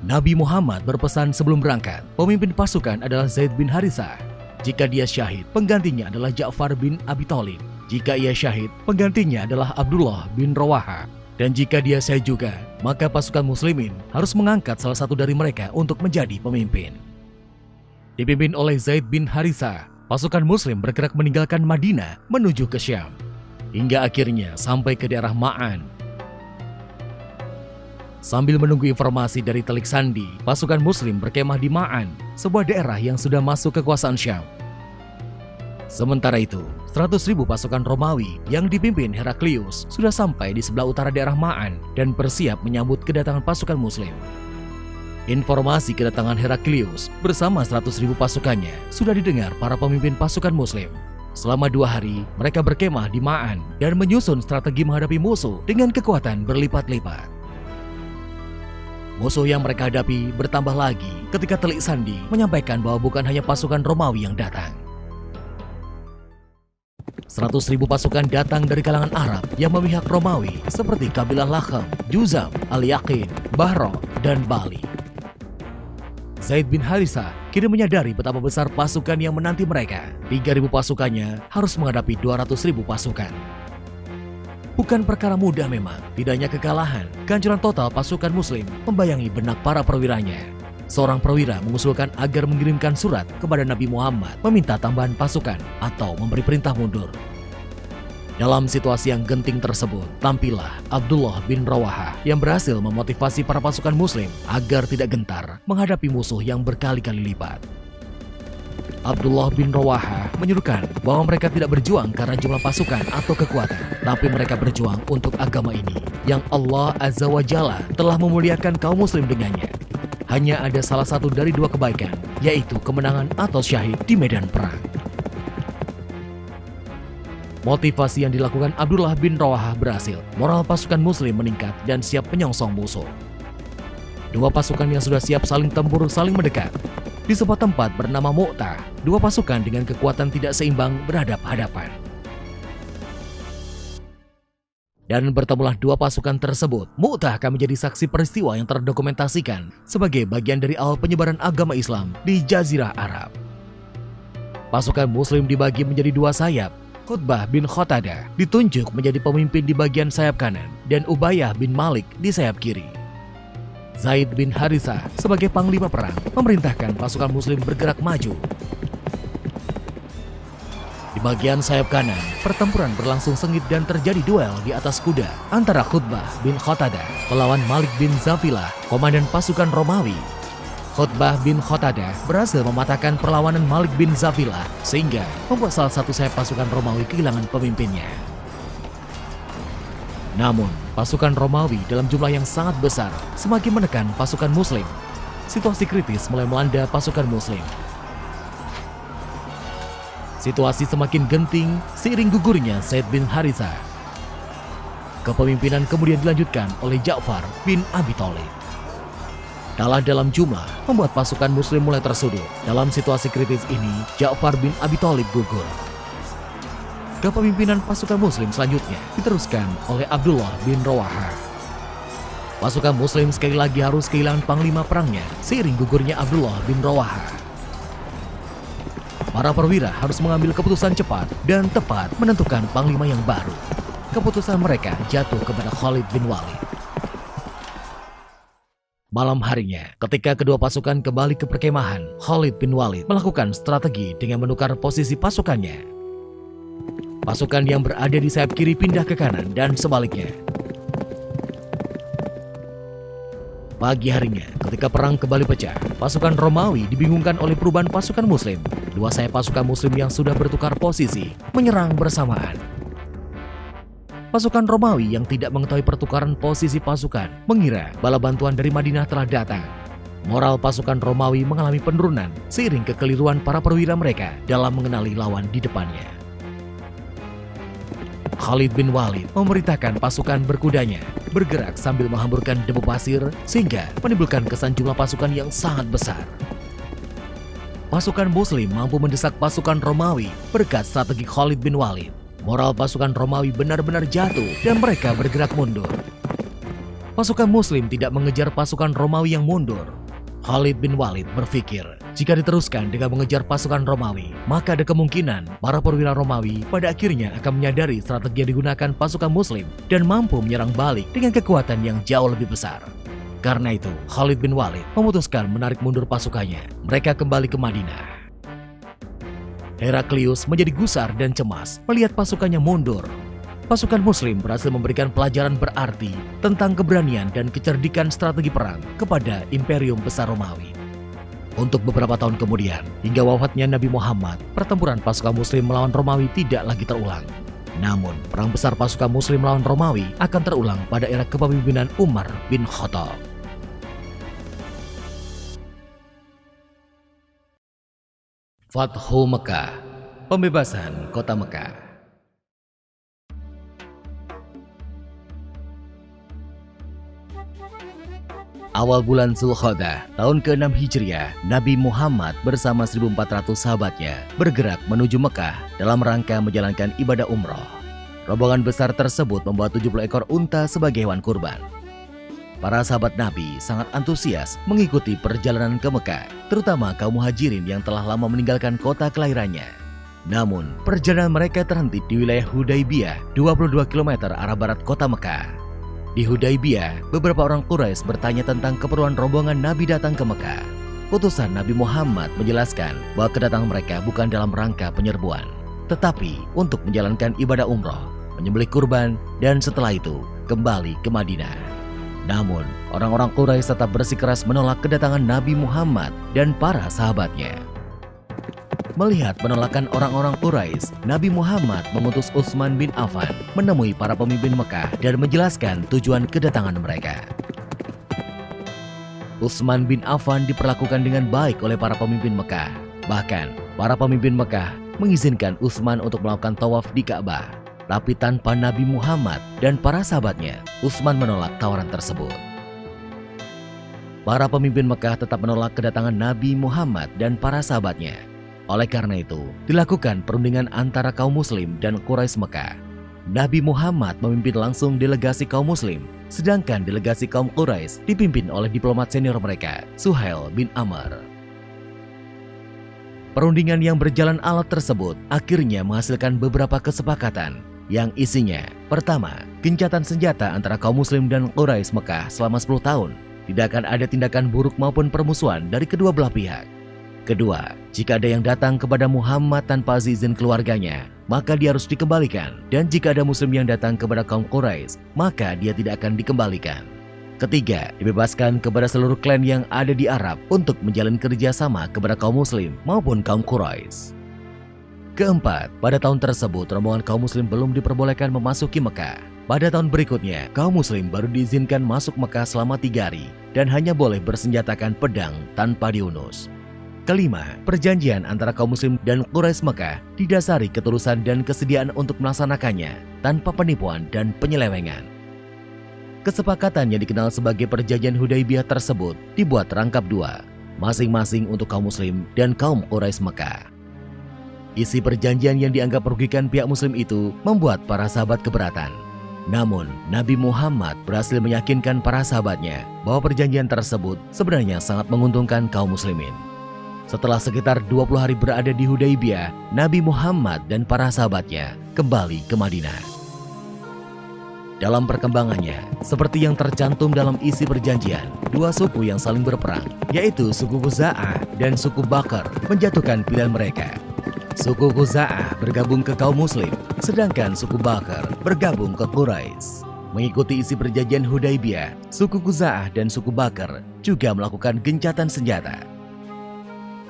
Nabi Muhammad berpesan sebelum berangkat, pemimpin pasukan adalah Zaid bin Harithah. Jika dia syahid, penggantinya adalah Ja'far bin Abi Thalib. Jika ia syahid, penggantinya adalah Abdullah bin Rawaha. Dan jika dia syahid juga, maka pasukan muslimin harus mengangkat salah satu dari mereka untuk menjadi pemimpin. Dipimpin oleh Zaid bin Harithah, pasukan Muslim bergerak meninggalkan Madinah menuju ke Syam, hingga akhirnya sampai ke daerah Ma'an. Sambil menunggu informasi dari Telik Sandi, pasukan Muslim berkemah di Ma'an, sebuah daerah yang sudah masuk kekuasaan Syam. Sementara itu, 100.000 pasukan Romawi yang dipimpin Heraklius sudah sampai di sebelah utara daerah Ma'an dan bersiap menyambut kedatangan pasukan Muslim. Informasi kedatangan Heraklius bersama 100.000 pasukannya sudah didengar para pemimpin pasukan Muslim. Selama 2 hari, mereka berkemah di Ma'an dan menyusun strategi menghadapi musuh dengan kekuatan berlipat-lipat. Musuh yang mereka hadapi bertambah lagi ketika Telik Sandi menyampaikan bahwa bukan hanya pasukan Romawi yang datang. 100.000 pasukan datang dari kalangan Arab yang memihak Romawi seperti kabilah Lakham, Juzam, Al-Yaqin, Bahro, dan Bali. Zaid bin Harithah kini menyadari betapa besar pasukan yang menanti mereka. 3.000 pasukannya harus menghadapi 200.000 pasukan. Bukan perkara mudah memang, tidak hanya kekalahan, kehancuran total pasukan Muslim membayangi benak para perwiranya. seorang perwira mengusulkan agar mengirimkan surat kepada Nabi Muhammad meminta tambahan pasukan atau memberi perintah mundur. Dalam situasi yang genting tersebut, tampillah Abdullah bin Rawahah yang berhasil memotivasi para pasukan muslim agar tidak gentar menghadapi musuh yang berkali-kali lipat. Abdullah bin Rawahah menyuruhkan bahwa mereka tidak berjuang karena jumlah pasukan atau kekuatan, tapi mereka berjuang untuk agama ini yang Allah Azza wa Jalla telah memuliakan kaum muslim dengannya. Hanya ada salah satu dari dua kebaikan, yaitu kemenangan atau syahid di medan perang. Motivasi yang dilakukan Abdullah bin Rawahah berhasil. Moral pasukan muslim meningkat dan siap menyongsong musuh. Dua pasukan yang sudah siap saling tempur saling mendekat. Di sebuah tempat bernama Mu'tah, dua pasukan dengan kekuatan tidak seimbang berhadap-hadapan. Dan bertemulah dua pasukan tersebut. Mu'tah akan menjadi saksi peristiwa yang terdokumentasikan sebagai bagian dari awal penyebaran agama Islam di Jazirah Arab. Pasukan muslim dibagi menjadi dua sayap. Qutbah bin Qatadah ditunjuk menjadi pemimpin di bagian sayap kanan dan Ubayyah bin Malik di sayap kiri. Zaid bin Harithah sebagai panglima perang memerintahkan pasukan muslim bergerak maju. Di bagian sayap kanan, pertempuran berlangsung sengit dan terjadi duel di atas kuda antara Qutbah bin Qatadah melawan Malik bin Zafilah, komandan pasukan Romawi. Qutbah bin Qatadah berhasil mematahkan perlawanan Malik bin Zafilah sehingga membuat salah satu sayap pasukan Romawi kehilangan pemimpinnya. Namun, pasukan Romawi dalam jumlah yang sangat besar semakin menekan pasukan muslim. Situasi kritis mulai melanda pasukan muslim. Situasi semakin genting seiring gugurnya Zaid bin Harithah. Kepemimpinan kemudian dilanjutkan oleh Ja'far bin Abi Thalib. Kalah dalam jumlah membuat pasukan muslim mulai tersudut. Dalam situasi kritis ini, Ja'far bin Abi Thalib gugur. Kepemimpinan pasukan muslim selanjutnya diteruskan oleh Abdullah bin Rawahah. Pasukan muslim sekali lagi harus kehilangan panglima perangnya seiring gugurnya Abdullah bin Rawahah. Para perwira harus mengambil keputusan cepat dan tepat menentukan panglima yang baru. Keputusan mereka jatuh kepada Khalid bin Walid. Malam harinya, ketika kedua pasukan kembali ke perkemahan, Khalid bin Walid melakukan strategi dengan menukar posisi pasukannya. Pasukan yang berada di sayap kiri pindah ke kanan dan sebaliknya. Pagi harinya, ketika perang kembali pecah, pasukan Romawi dibingungkan oleh perubahan pasukan muslim. Dua sayap pasukan muslim yang sudah bertukar posisi menyerang bersamaan. Pasukan Romawi yang tidak mengetahui pertukaran posisi pasukan mengira bala bantuan dari Madinah telah datang. Moral pasukan Romawi mengalami penurunan seiring kekeliruan para perwira mereka dalam mengenali lawan di depannya. Khalid bin Walid memerintahkan pasukan berkudanya bergerak sambil menghamburkan debu pasir sehingga menimbulkan kesan jumlah pasukan yang sangat besar. Pasukan muslim mampu mendesak pasukan Romawi berkat strategi Khalid bin Walid. Moral pasukan Romawi benar-benar jatuh dan mereka bergerak mundur. Pasukan muslim tidak mengejar pasukan Romawi yang mundur. Khalid bin Walid berpikir, jika diteruskan dengan mengejar pasukan Romawi, maka ada kemungkinan para perwira Romawi pada akhirnya akan menyadari strategi yang digunakan pasukan muslim dan mampu menyerang balik dengan kekuatan yang jauh lebih besar. Karena itu, Khalid bin Walid memutuskan menarik mundur pasukannya. Mereka kembali ke Madinah. Heraklius menjadi gusar dan cemas melihat pasukannya mundur. Pasukan muslim berhasil memberikan pelajaran berarti tentang keberanian dan kecerdikan strategi perang kepada Imperium Besar Romawi. Untuk beberapa tahun kemudian, hingga wafatnya Nabi Muhammad, pertempuran pasukan muslim melawan Romawi tidak lagi terulang. Namun, perang besar pasukan muslim melawan Romawi akan terulang pada era kepemimpinan Umar bin Khattab. Fathu Mekah, pembebasan kota Mekah. Awal bulan Zulkhodah, tahun ke-6 Hijriah, Nabi Muhammad bersama 1.400 sahabatnya bergerak menuju Mekah dalam rangka menjalankan ibadah umroh. Rombongan besar tersebut membawa 70 ekor unta sebagai hewan kurban. Para sahabat Nabi sangat antusias mengikuti perjalanan ke Mekah, terutama kaum muhajirin yang telah lama meninggalkan kota kelahirannya. Namun, perjalanan mereka terhenti di wilayah Hudaybiyah, 22 km arah barat kota Mekah. Di Hudaybiyah, beberapa orang Quraisy bertanya tentang keperluan rombongan Nabi datang ke Mekah. utusan Nabi Muhammad menjelaskan bahwa kedatangan mereka bukan dalam rangka penyerbuan, tetapi untuk menjalankan ibadah umroh, menyembelih kurban, dan setelah itu kembali ke Madinah. Namun, orang-orang Quraisy tetap bersikeras menolak kedatangan Nabi Muhammad dan para sahabatnya. Melihat penolakan orang-orang Quraisy, Nabi Muhammad mengutus Utsman bin Affan menemui para pemimpin Mekah dan menjelaskan tujuan kedatangan mereka. Utsman bin Affan diperlakukan dengan baik oleh para pemimpin Mekah. Bahkan, para pemimpin Mekah mengizinkan Utsman untuk melakukan tawaf di Ka'bah. Tapi tanpa Nabi Muhammad dan para sahabatnya, Utsman menolak tawaran tersebut. Para pemimpin Mekah tetap menolak kedatangan Nabi Muhammad dan para sahabatnya. Oleh karena itu, dilakukan perundingan antara kaum muslim dan Quraisy Mekah. Nabi Muhammad memimpin langsung delegasi kaum muslim, sedangkan delegasi kaum Quraisy dipimpin oleh diplomat senior mereka, Suhail bin Amr. Perundingan yang berjalan alot tersebut akhirnya menghasilkan beberapa kesepakatan yang isinya: pertama, gencatan senjata antara kaum muslim dan Quraisy Mekah selama 10 tahun. Tidak akan ada tindakan buruk maupun permusuhan dari kedua belah pihak. Kedua, jika ada yang datang kepada Muhammad tanpa izin keluarganya, maka dia harus dikembalikan. Dan jika ada muslim yang datang kepada kaum Quraisy, maka dia tidak akan dikembalikan. Ketiga, dibebaskan kepada seluruh klan yang ada di Arab untuk menjalin kerjasama kepada kaum muslim maupun kaum Quraisy. Keempat, pada tahun tersebut rombongan kaum muslim belum diperbolehkan memasuki Mekah. Pada tahun berikutnya, kaum muslim baru diizinkan masuk Mekah selama 3 hari dan hanya boleh bersenjatakan pedang tanpa diunus. Kelima, perjanjian antara kaum muslim dan Quraisy Mekah didasari ketulusan dan kesediaan untuk melaksanakannya tanpa penipuan dan penyelewengan. Kesepakatan yang dikenal sebagai perjanjian Hudaibiyah tersebut dibuat rangkap 2, masing-masing untuk kaum muslim dan kaum Quraisy Mekah. Isi perjanjian yang dianggap merugikan pihak muslim itu membuat para sahabat keberatan. Namun, Nabi Muhammad berhasil meyakinkan para sahabatnya bahwa perjanjian tersebut sebenarnya sangat menguntungkan kaum muslimin. Setelah sekitar 20 hari berada di Hudaibiyah, Nabi Muhammad dan para sahabatnya kembali ke Madinah. Dalam perkembangannya, seperti yang tercantum dalam isi perjanjian, 2 suku yang saling berperang, yaitu suku Khuza'ah dan suku Bakr, menjatuhkan pilihan mereka. Suku Khuza'ah bergabung ke kaum muslim, sedangkan suku Bakr bergabung ke Quraisy. Mengikuti isi perjanjian Hudaibiyah, suku Khuza'ah dan suku Bakr juga melakukan gencatan senjata.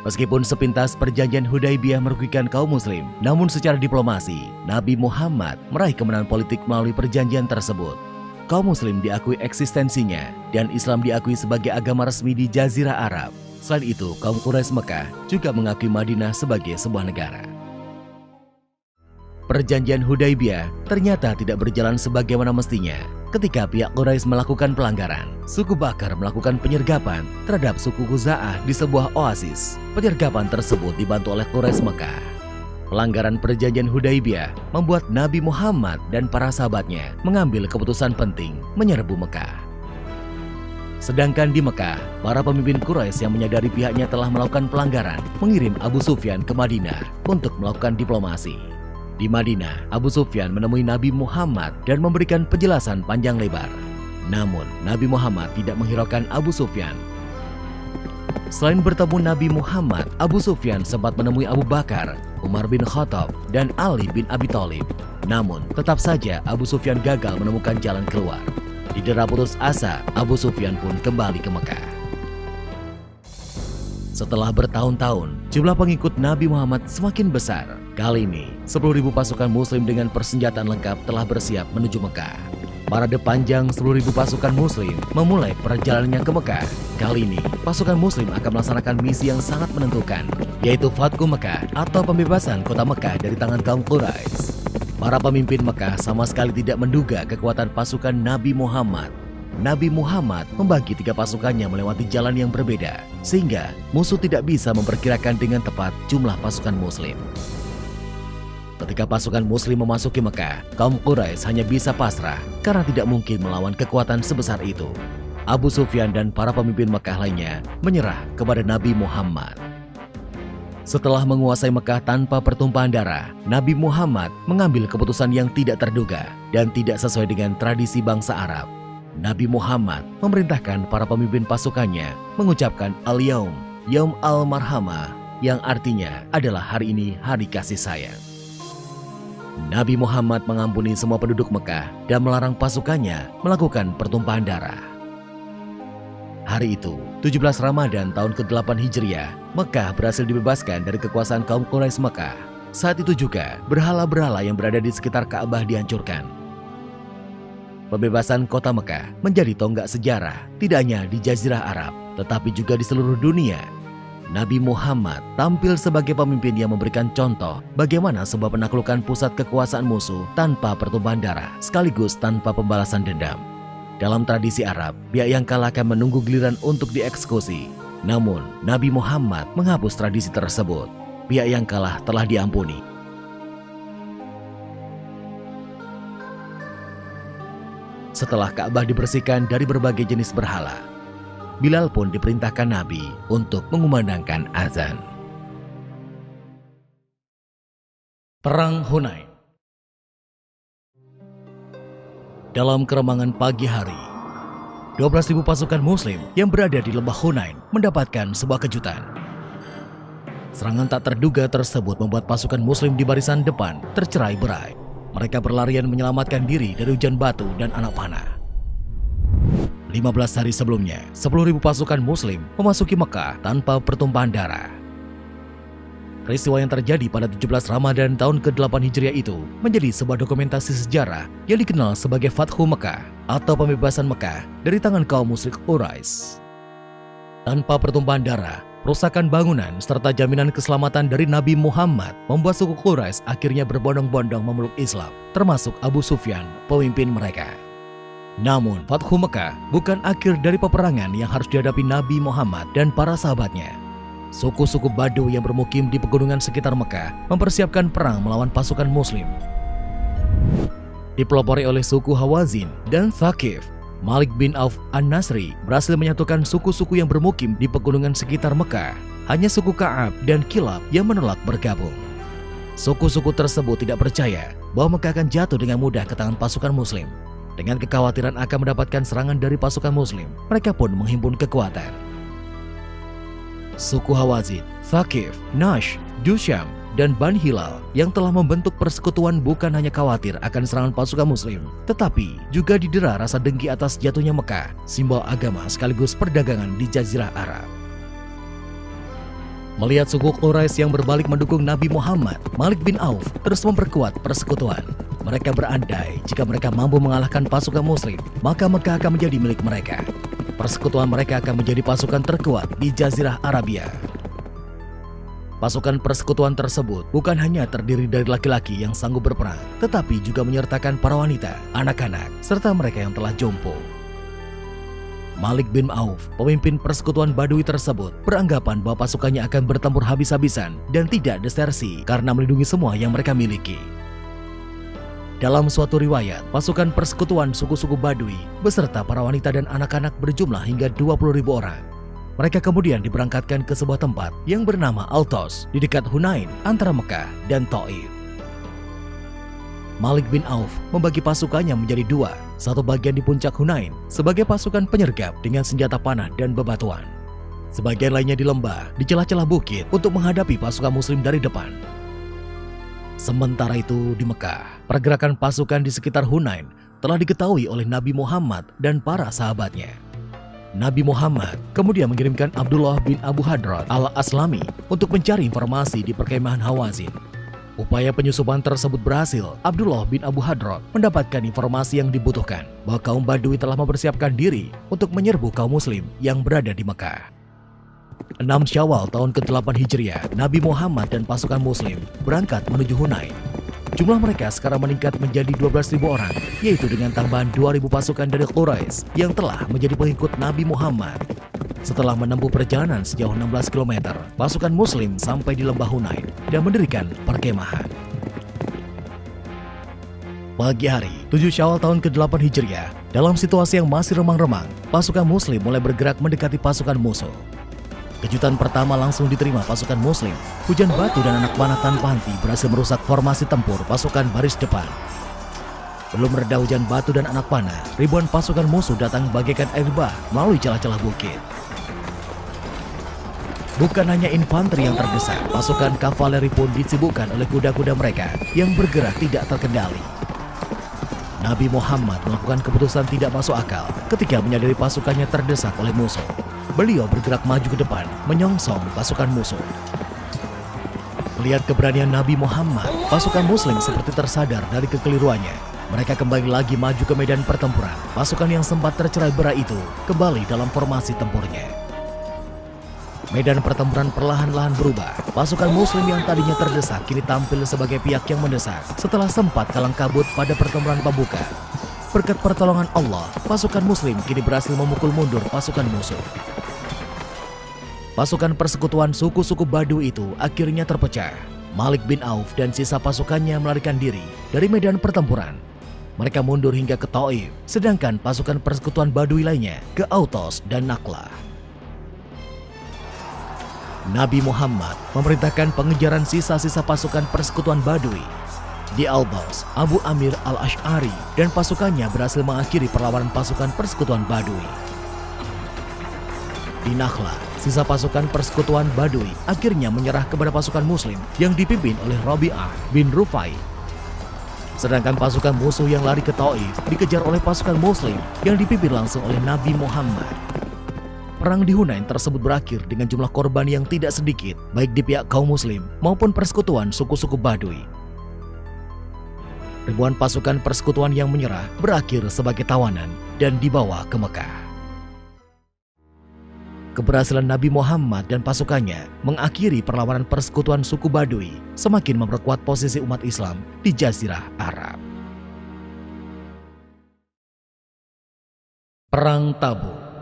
Meskipun sepintas perjanjian Hudaibiyah merugikan kaum muslim, namun secara diplomasi, Nabi Muhammad meraih kemenangan politik melalui perjanjian tersebut. Kaum muslim diakui eksistensinya dan Islam diakui sebagai agama resmi di Jazirah Arab. Selain itu, kaum Quraisy Mekah juga mengakui Madinah sebagai sebuah negara. Perjanjian Hudaibiyah ternyata tidak berjalan sebagaimana mestinya. Ketika pihak Quraisy melakukan pelanggaran, suku Bakar melakukan penyergapan terhadap suku Khuza'ah di sebuah oasis. Penyergapan tersebut dibantu oleh Quraisy Mekah. Pelanggaran perjanjian Hudaibiyah membuat Nabi Muhammad dan para sahabatnya mengambil keputusan penting menyerbu Mekah. Sedangkan di Mekah, para pemimpin Quraisy yang menyadari pihaknya telah melakukan pelanggaran mengirim Abu Sufyan ke Madinah untuk melakukan diplomasi. Di Madinah, Abu Sufyan menemui Nabi Muhammad dan memberikan penjelasan panjang lebar. Namun, Nabi Muhammad tidak menghiraukan Abu Sufyan. Selain bertemu Nabi Muhammad, Abu Sufyan sempat menemui Abu Bakar, Umar bin Khattab, dan Ali bin Abi Thalib. Namun, tetap saja Abu Sufyan gagal menemukan jalan keluar. Didera putus asa, Abu Sufyan pun kembali ke Mekah. Setelah bertahun-tahun, jumlah pengikut Nabi Muhammad semakin besar. Kali ini, 10.000 pasukan muslim dengan persenjataan lengkap telah bersiap menuju Mekah. Parade panjang 10.000 pasukan muslim memulai perjalanannya ke Mekah. Kali ini, pasukan muslim akan melaksanakan misi yang sangat menentukan, yaitu Fathu Mekah atau pembebasan kota Mekah dari tangan kaum Quraisy. Para pemimpin Mekah sama sekali tidak menduga kekuatan pasukan Nabi Muhammad. Nabi Muhammad membagi 3 pasukannya melewati jalan yang berbeda, sehingga musuh tidak bisa memperkirakan dengan tepat jumlah pasukan muslim. Ketika pasukan muslim memasuki Mekah, kaum Quraisy hanya bisa pasrah karena tidak mungkin melawan kekuatan sebesar itu. Abu Sufyan dan para pemimpin Mekah lainnya menyerah kepada Nabi Muhammad. Setelah menguasai Mekah tanpa pertumpahan darah, Nabi Muhammad mengambil keputusan yang tidak terduga dan tidak sesuai dengan tradisi bangsa Arab. Nabi Muhammad memerintahkan para pemimpin pasukannya mengucapkan Al-Yaum Yaum al-Marhamah, yang artinya adalah hari ini hari kasih sayang. Nabi Muhammad mengampuni semua penduduk Mekah dan melarang pasukannya melakukan pertumpahan darah. Hari itu, 17 Ramadan tahun ke-8 Hijriah, Mekah berhasil dibebaskan dari kekuasaan kaum Quraisy Mekah. Saat itu juga, berhala-berhala yang berada di sekitar Ka'bah dihancurkan. Pembebasan kota Mekah menjadi tonggak sejarah, tidak hanya di Jazirah Arab, tetapi juga di seluruh dunia. Nabi Muhammad tampil sebagai pemimpin yang memberikan contoh bagaimana sebuah penaklukan pusat kekuasaan musuh tanpa pertumpahan darah, sekaligus tanpa pembalasan dendam. Dalam tradisi Arab, pihak yang kalah akan menunggu giliran untuk dieksekusi. Namun, Nabi Muhammad menghapus tradisi tersebut. Pihak yang kalah telah diampuni. Setelah Ka'bah dibersihkan dari berbagai jenis berhala, Bilal pun diperintahkan Nabi untuk mengumandangkan azan. Perang Hunain. Dalam keremangan pagi hari, 12.000 pasukan Muslim yang berada di lembah Hunain mendapatkan sebuah kejutan. Serangan tak terduga tersebut membuat pasukan Muslim di barisan depan tercerai-berai. Mereka berlarian menyelamatkan diri dari hujan batu dan anak panah. 15 hari sebelumnya, 10.000 pasukan Muslim memasuki Mekah tanpa pertumpahan darah. Peristiwa yang terjadi pada 17 Ramadan tahun ke-8 Hijriah itu menjadi sebuah dokumentasi sejarah yang dikenal sebagai Fathu Mekah atau pembebasan Mekah dari tangan kaum musyrik Quraisy. Tanpa pertumpahan darah, perusakan bangunan serta jaminan keselamatan dari Nabi Muhammad membuat suku Quraisy akhirnya berbondong-bondong memeluk Islam, termasuk Abu Sufyan, pemimpin mereka. Namun, Fathu Mekah bukan akhir dari peperangan yang harus dihadapi Nabi Muhammad dan para sahabatnya. Suku-suku Badu yang bermukim di pegunungan sekitar Mekah mempersiapkan perang melawan pasukan Muslim. Dipelopori oleh suku Hawazin dan Thaqif, Malik bin Auf An-Nasri berhasil menyatukan suku-suku yang bermukim di pegunungan sekitar Mekah. Hanya suku Ka'ab dan Kilab yang menolak bergabung. Suku-suku tersebut tidak percaya bahwa Mekah akan jatuh dengan mudah ke tangan pasukan Muslim. Dengan kekhawatiran akan mendapatkan serangan dari pasukan Muslim, mereka pun menghimpun kekuatan. Suku Hawazin, Thaqif, Nash, Jusham, dan Ban Hilal yang telah membentuk persekutuan bukan hanya khawatir akan serangan pasukan Muslim, tetapi juga didera rasa dengki atas jatuhnya Mekah, simbol agama sekaligus perdagangan di Jazirah Arab. Melihat suku Quraisy yang berbalik mendukung Nabi Muhammad, Malik bin Auf terus memperkuat persekutuan. Mereka berandai jika mereka mampu mengalahkan pasukan Muslim, maka Mekah akan menjadi milik mereka. Persekutuan mereka akan menjadi pasukan terkuat di Jazirah Arabia. Pasukan persekutuan tersebut bukan hanya terdiri dari laki-laki yang sanggup berperang, tetapi juga menyertakan para wanita, anak-anak, serta mereka yang telah jompo. Malik bin Auf, pemimpin persekutuan Badui tersebut, beranggapan bahwa pasukannya akan bertempur habis-habisan dan tidak desersi karena melindungi semua yang mereka miliki. Dalam suatu riwayat, pasukan persekutuan suku-suku Badui beserta para wanita dan anak-anak berjumlah hingga 20.000 orang. Mereka kemudian diberangkatkan ke sebuah tempat yang bernama Al-Tos di dekat Hunain antara Mekah dan Taif. Malik bin Auf membagi pasukannya menjadi dua, satu bagian di puncak Hunain sebagai pasukan penyergap dengan senjata panah dan bebatuan. Sebagian lainnya di lembah, di celah-celah bukit untuk menghadapi pasukan Muslim dari depan. Sementara itu di Mekah, pergerakan pasukan di sekitar Hunain telah diketahui oleh Nabi Muhammad dan para sahabatnya. Nabi Muhammad kemudian mengirimkan Abdullah bin Abu Hadrat al-Aslami untuk mencari informasi di perkemahan Hawazin. Upaya penyusupan tersebut berhasil. Abdullah bin Abu Hadrat mendapatkan informasi yang dibutuhkan bahwa kaum Badui telah mempersiapkan diri untuk menyerbu kaum Muslim yang berada di Mekah. 6 Syawal tahun ke-8 Hijriah, Nabi Muhammad dan pasukan Muslim berangkat menuju Hunain. Jumlah mereka sekarang meningkat menjadi 12.000 orang, yaitu dengan tambahan 2.000 pasukan dari Quraisy yang telah menjadi pengikut Nabi Muhammad. Setelah menempuh perjalanan sejauh 16 km, pasukan Muslim sampai di lembah Hunain dan mendirikan perkemahan. Pagi hari, 7 Syawal tahun ke-8 Hijriah, dalam situasi yang masih remang-remang, pasukan Muslim mulai bergerak mendekati pasukan musuh. Kejutan pertama langsung diterima pasukan Muslim. Hujan batu dan anak panah tanpa henti berhasil merusak formasi tempur pasukan baris depan. Belum reda hujan batu dan anak panah, ribuan pasukan musuh datang bagaikan air bah melalui celah-celah bukit. Bukan hanya infanteri yang terdesak, pasukan kavaleri pun disibukkan oleh kuda-kuda mereka yang bergerak tidak terkendali. Nabi Muhammad melakukan keputusan tidak masuk akal ketika menyadari pasukannya terdesak oleh musuh. Beliau bergerak maju ke depan, menyongsong pasukan musuh. Melihat keberanian Nabi Muhammad, pasukan muslim seperti tersadar dari kekeliruannya. Mereka kembali lagi maju ke medan pertempuran. Pasukan yang sempat tercerai-berai itu kembali dalam formasi tempurnya. Medan pertempuran perlahan-lahan berubah. Pasukan muslim yang tadinya terdesak kini tampil sebagai pihak yang mendesak setelah sempat kalang kabut pada pertempuran pembuka. Berkat pertolongan Allah, pasukan muslim kini berhasil memukul mundur pasukan musuh. Pasukan persekutuan suku-suku Baduy itu akhirnya terpecah. Malik bin Auf dan sisa pasukannya melarikan diri dari medan pertempuran. Mereka mundur hingga ke Taif, sedangkan pasukan persekutuan Baduy lainnya ke Autos dan Nakhlah. Nabi Muhammad memerintahkan pengejaran sisa-sisa pasukan persekutuan Baduy. Di Al-Baus, Abu Amir Al-Ash'ari dan pasukannya berhasil mengakhiri perlawanan pasukan persekutuan Baduy. Di Nakhlah, sisa pasukan persekutuan Baduy akhirnya menyerah kepada pasukan muslim yang dipimpin oleh Rabi'ah bin Rufai. Sedangkan pasukan musuh yang lari ke Taif dikejar oleh pasukan muslim yang dipimpin langsung oleh Nabi Muhammad. Perang di Hunain tersebut berakhir dengan jumlah korban yang tidak sedikit, baik di pihak kaum muslim maupun persekutuan suku-suku Baduy. Ribuan pasukan persekutuan yang menyerah berakhir sebagai tawanan dan dibawa ke Mekah. Keberhasilan Nabi Muhammad dan pasukannya mengakhiri perlawanan persekutuan suku Baduy semakin memperkuat posisi umat Islam di Jazirah Arab. Perang Tabuk.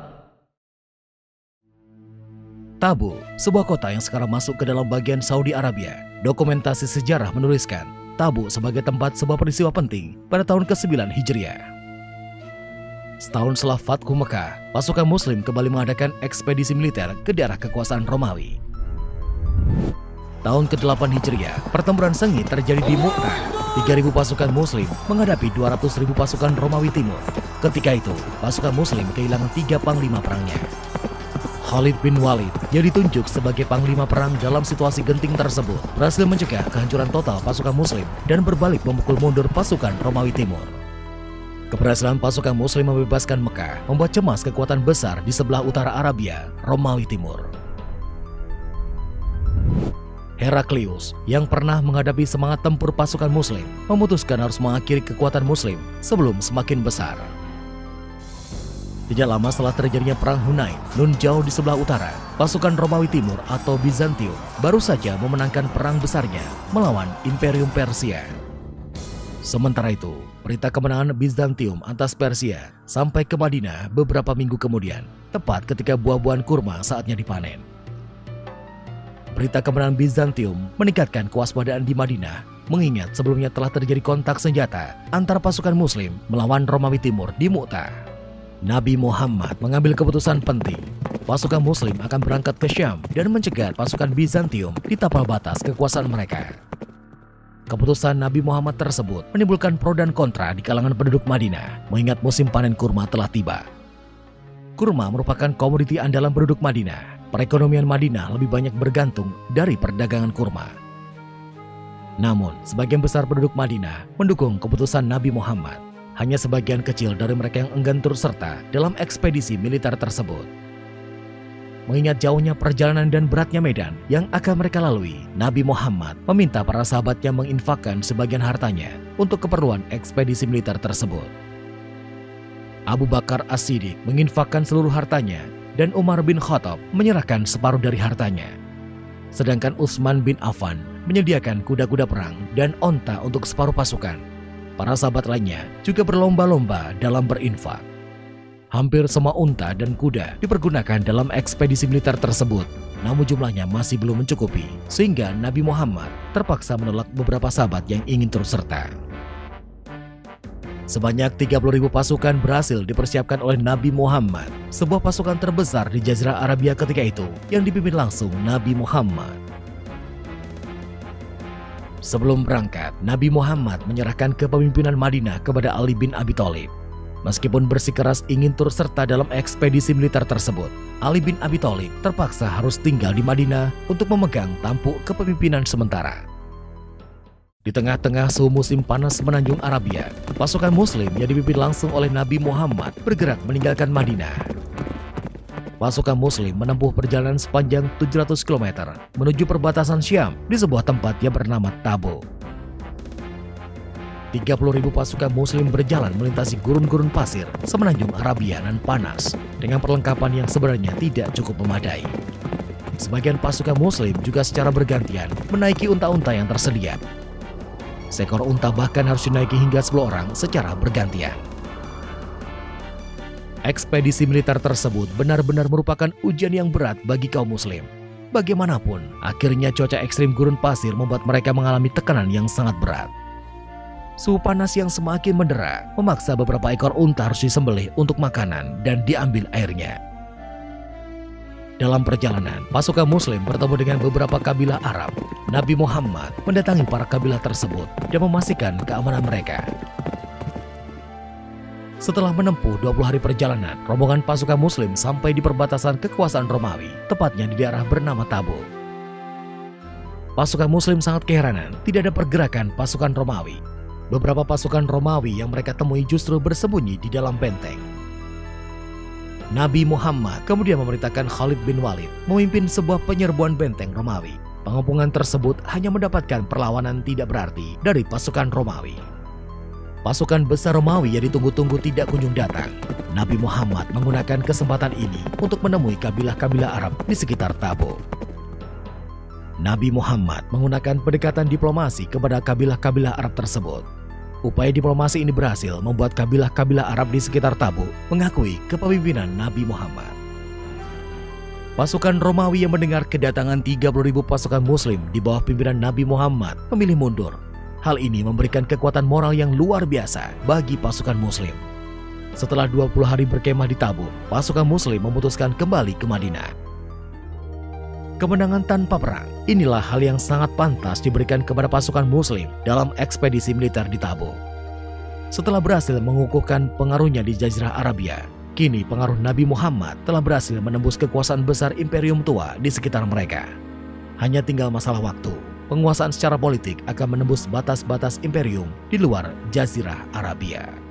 Tabuk, sebuah kota yang sekarang masuk ke dalam bagian Saudi Arabia. Dokumentasi sejarah menuliskan Tabuk sebagai tempat sebuah peristiwa penting pada tahun ke-9 Hijriah. Setahun setelah Fathu Mekah, pasukan muslim kembali mengadakan ekspedisi militer ke daerah kekuasaan Romawi. Tahun ke-8 Hijriah, pertempuran sengit terjadi di Mu'tah. 3.000 pasukan muslim menghadapi 200.000 pasukan Romawi Timur. Ketika itu, pasukan muslim kehilangan 3 panglima perangnya. Khalid bin Walid yang ditunjuk sebagai panglima perang dalam situasi genting tersebut berhasil mencegah kehancuran total pasukan muslim dan berbalik memukul mundur pasukan Romawi Timur. Keberhasilan pasukan muslim membebaskan Mekah membuat cemas kekuatan besar di sebelah utara Arabia, Romawi Timur. Heraklius yang pernah menghadapi semangat tempur pasukan muslim memutuskan harus mengakhiri kekuatan muslim sebelum semakin besar. Tidak lama setelah terjadinya perang Hunain, nun jauh di sebelah utara, pasukan Romawi Timur atau Bizantium baru saja memenangkan perang besarnya melawan Imperium Persia. Sementara itu, berita kemenangan Bizantium atas Persia sampai ke Madinah beberapa minggu kemudian, tepat ketika buah-buahan kurma saatnya dipanen. Berita kemenangan Bizantium meningkatkan kewaspadaan di Madinah, mengingat sebelumnya telah terjadi kontak senjata antara pasukan muslim melawan Romawi Timur di Mu'tah. Nabi Muhammad mengambil keputusan penting. Pasukan muslim akan berangkat ke Syam dan mencegat pasukan Bizantium di tapal batas kekuasaan mereka. Keputusan Nabi Muhammad tersebut menimbulkan pro dan kontra di kalangan penduduk Madinah, mengingat musim panen kurma telah tiba. Kurma merupakan komoditi andalan penduduk Madinah. Perekonomian Madinah lebih banyak bergantung dari perdagangan kurma. Namun, sebagian besar penduduk Madinah mendukung keputusan Nabi Muhammad. Hanya sebagian kecil dari mereka yang enggan turut serta dalam ekspedisi militer tersebut. Mengingat jauhnya perjalanan dan beratnya medan yang akan mereka lalui, Nabi Muhammad meminta para sahabatnya menginfakkan sebagian hartanya untuk keperluan ekspedisi militer tersebut. Abu Bakar As-Siddiq menginfakkan seluruh hartanya dan Umar bin Khattab menyerahkan separuh dari hartanya. Sedangkan Utsman bin Affan menyediakan kuda-kuda perang dan onta untuk separuh pasukan. Para sahabat lainnya juga berlomba-lomba dalam berinfak. Hampir semua unta dan kuda dipergunakan dalam ekspedisi militer tersebut, namun jumlahnya masih belum mencukupi, sehingga Nabi Muhammad terpaksa menolak beberapa sahabat yang ingin turut serta. Sebanyak 30.000 pasukan berhasil dipersiapkan oleh Nabi Muhammad, sebuah pasukan terbesar di Jazirah Arabia ketika itu yang dipimpin langsung Nabi Muhammad. Sebelum berangkat, Nabi Muhammad menyerahkan kepemimpinan Madinah kepada Ali bin Abi Thalib. Meskipun bersikeras ingin turut serta dalam ekspedisi militer tersebut, Ali bin Abi Thalib terpaksa harus tinggal di Madinah untuk memegang tampuk kepemimpinan sementara. Di tengah-tengah suhu musim panas semenanjung Arabia, pasukan Muslim yang dipimpin langsung oleh Nabi Muhammad bergerak meninggalkan Madinah. Pasukan Muslim menempuh perjalanan sepanjang 700 km menuju perbatasan Syam di sebuah tempat yang bernama Tabuk. 30.000 pasukan Muslim berjalan melintasi gurun-gurun pasir semenanjung Arabia nan panas dengan perlengkapan yang sebenarnya tidak cukup memadai. Sebagian pasukan Muslim juga secara bergantian menaiki unta-unta yang tersedia. Seekor unta bahkan harus dinaiki hingga 10 orang secara bergantian. Ekspedisi militer tersebut benar-benar merupakan ujian yang berat bagi kaum Muslim. Bagaimanapun, akhirnya cuaca ekstrim gurun pasir membuat mereka mengalami tekanan yang sangat berat. Suhu panas yang semakin mendera memaksa beberapa ekor unta harus disembelih untuk makanan dan diambil airnya. Dalam perjalanan, pasukan Muslim bertemu dengan beberapa kabilah Arab. Nabi Muhammad mendatangi para kabilah tersebut dan memastikan keamanan mereka. Setelah menempuh 20 hari perjalanan, rombongan pasukan Muslim sampai di perbatasan kekuasaan Romawi, tepatnya di daerah bernama Tabuk. Pasukan Muslim sangat keheranan, tidak ada pergerakan pasukan Romawi. Beberapa pasukan Romawi yang mereka temui justru bersembunyi di dalam benteng. Nabi Muhammad kemudian memerintahkan Khalid bin Walid memimpin sebuah penyerbuan benteng Romawi. Pengepungan tersebut hanya mendapatkan perlawanan tidak berarti dari pasukan Romawi. Pasukan besar Romawi yang ditunggu-tunggu tidak kunjung datang. Nabi Muhammad menggunakan kesempatan ini untuk menemui kabilah-kabilah Arab di sekitar Tabuk. Nabi Muhammad menggunakan pendekatan diplomasi kepada kabilah-kabilah Arab tersebut. Upaya diplomasi ini berhasil membuat kabilah-kabilah Arab di sekitar Tabuk mengakui kepemimpinan Nabi Muhammad. Pasukan Romawi yang mendengar kedatangan 30.000 pasukan Muslim di bawah pimpinan Nabi Muhammad memilih mundur. Hal ini memberikan kekuatan moral yang luar biasa bagi pasukan Muslim. Setelah 20 hari berkemah di Tabuk, pasukan Muslim memutuskan kembali ke Madinah. Kemenangan tanpa perang, inilah hal yang sangat pantas diberikan kepada pasukan Muslim dalam ekspedisi militer di Tabuk. Setelah berhasil mengukuhkan pengaruhnya di Jazirah Arabia, kini pengaruh Nabi Muhammad telah berhasil menembus kekuasaan besar imperium tua di sekitar mereka. Hanya tinggal masalah waktu, penguasaan secara politik akan menembus batas-batas imperium di luar Jazirah Arabia.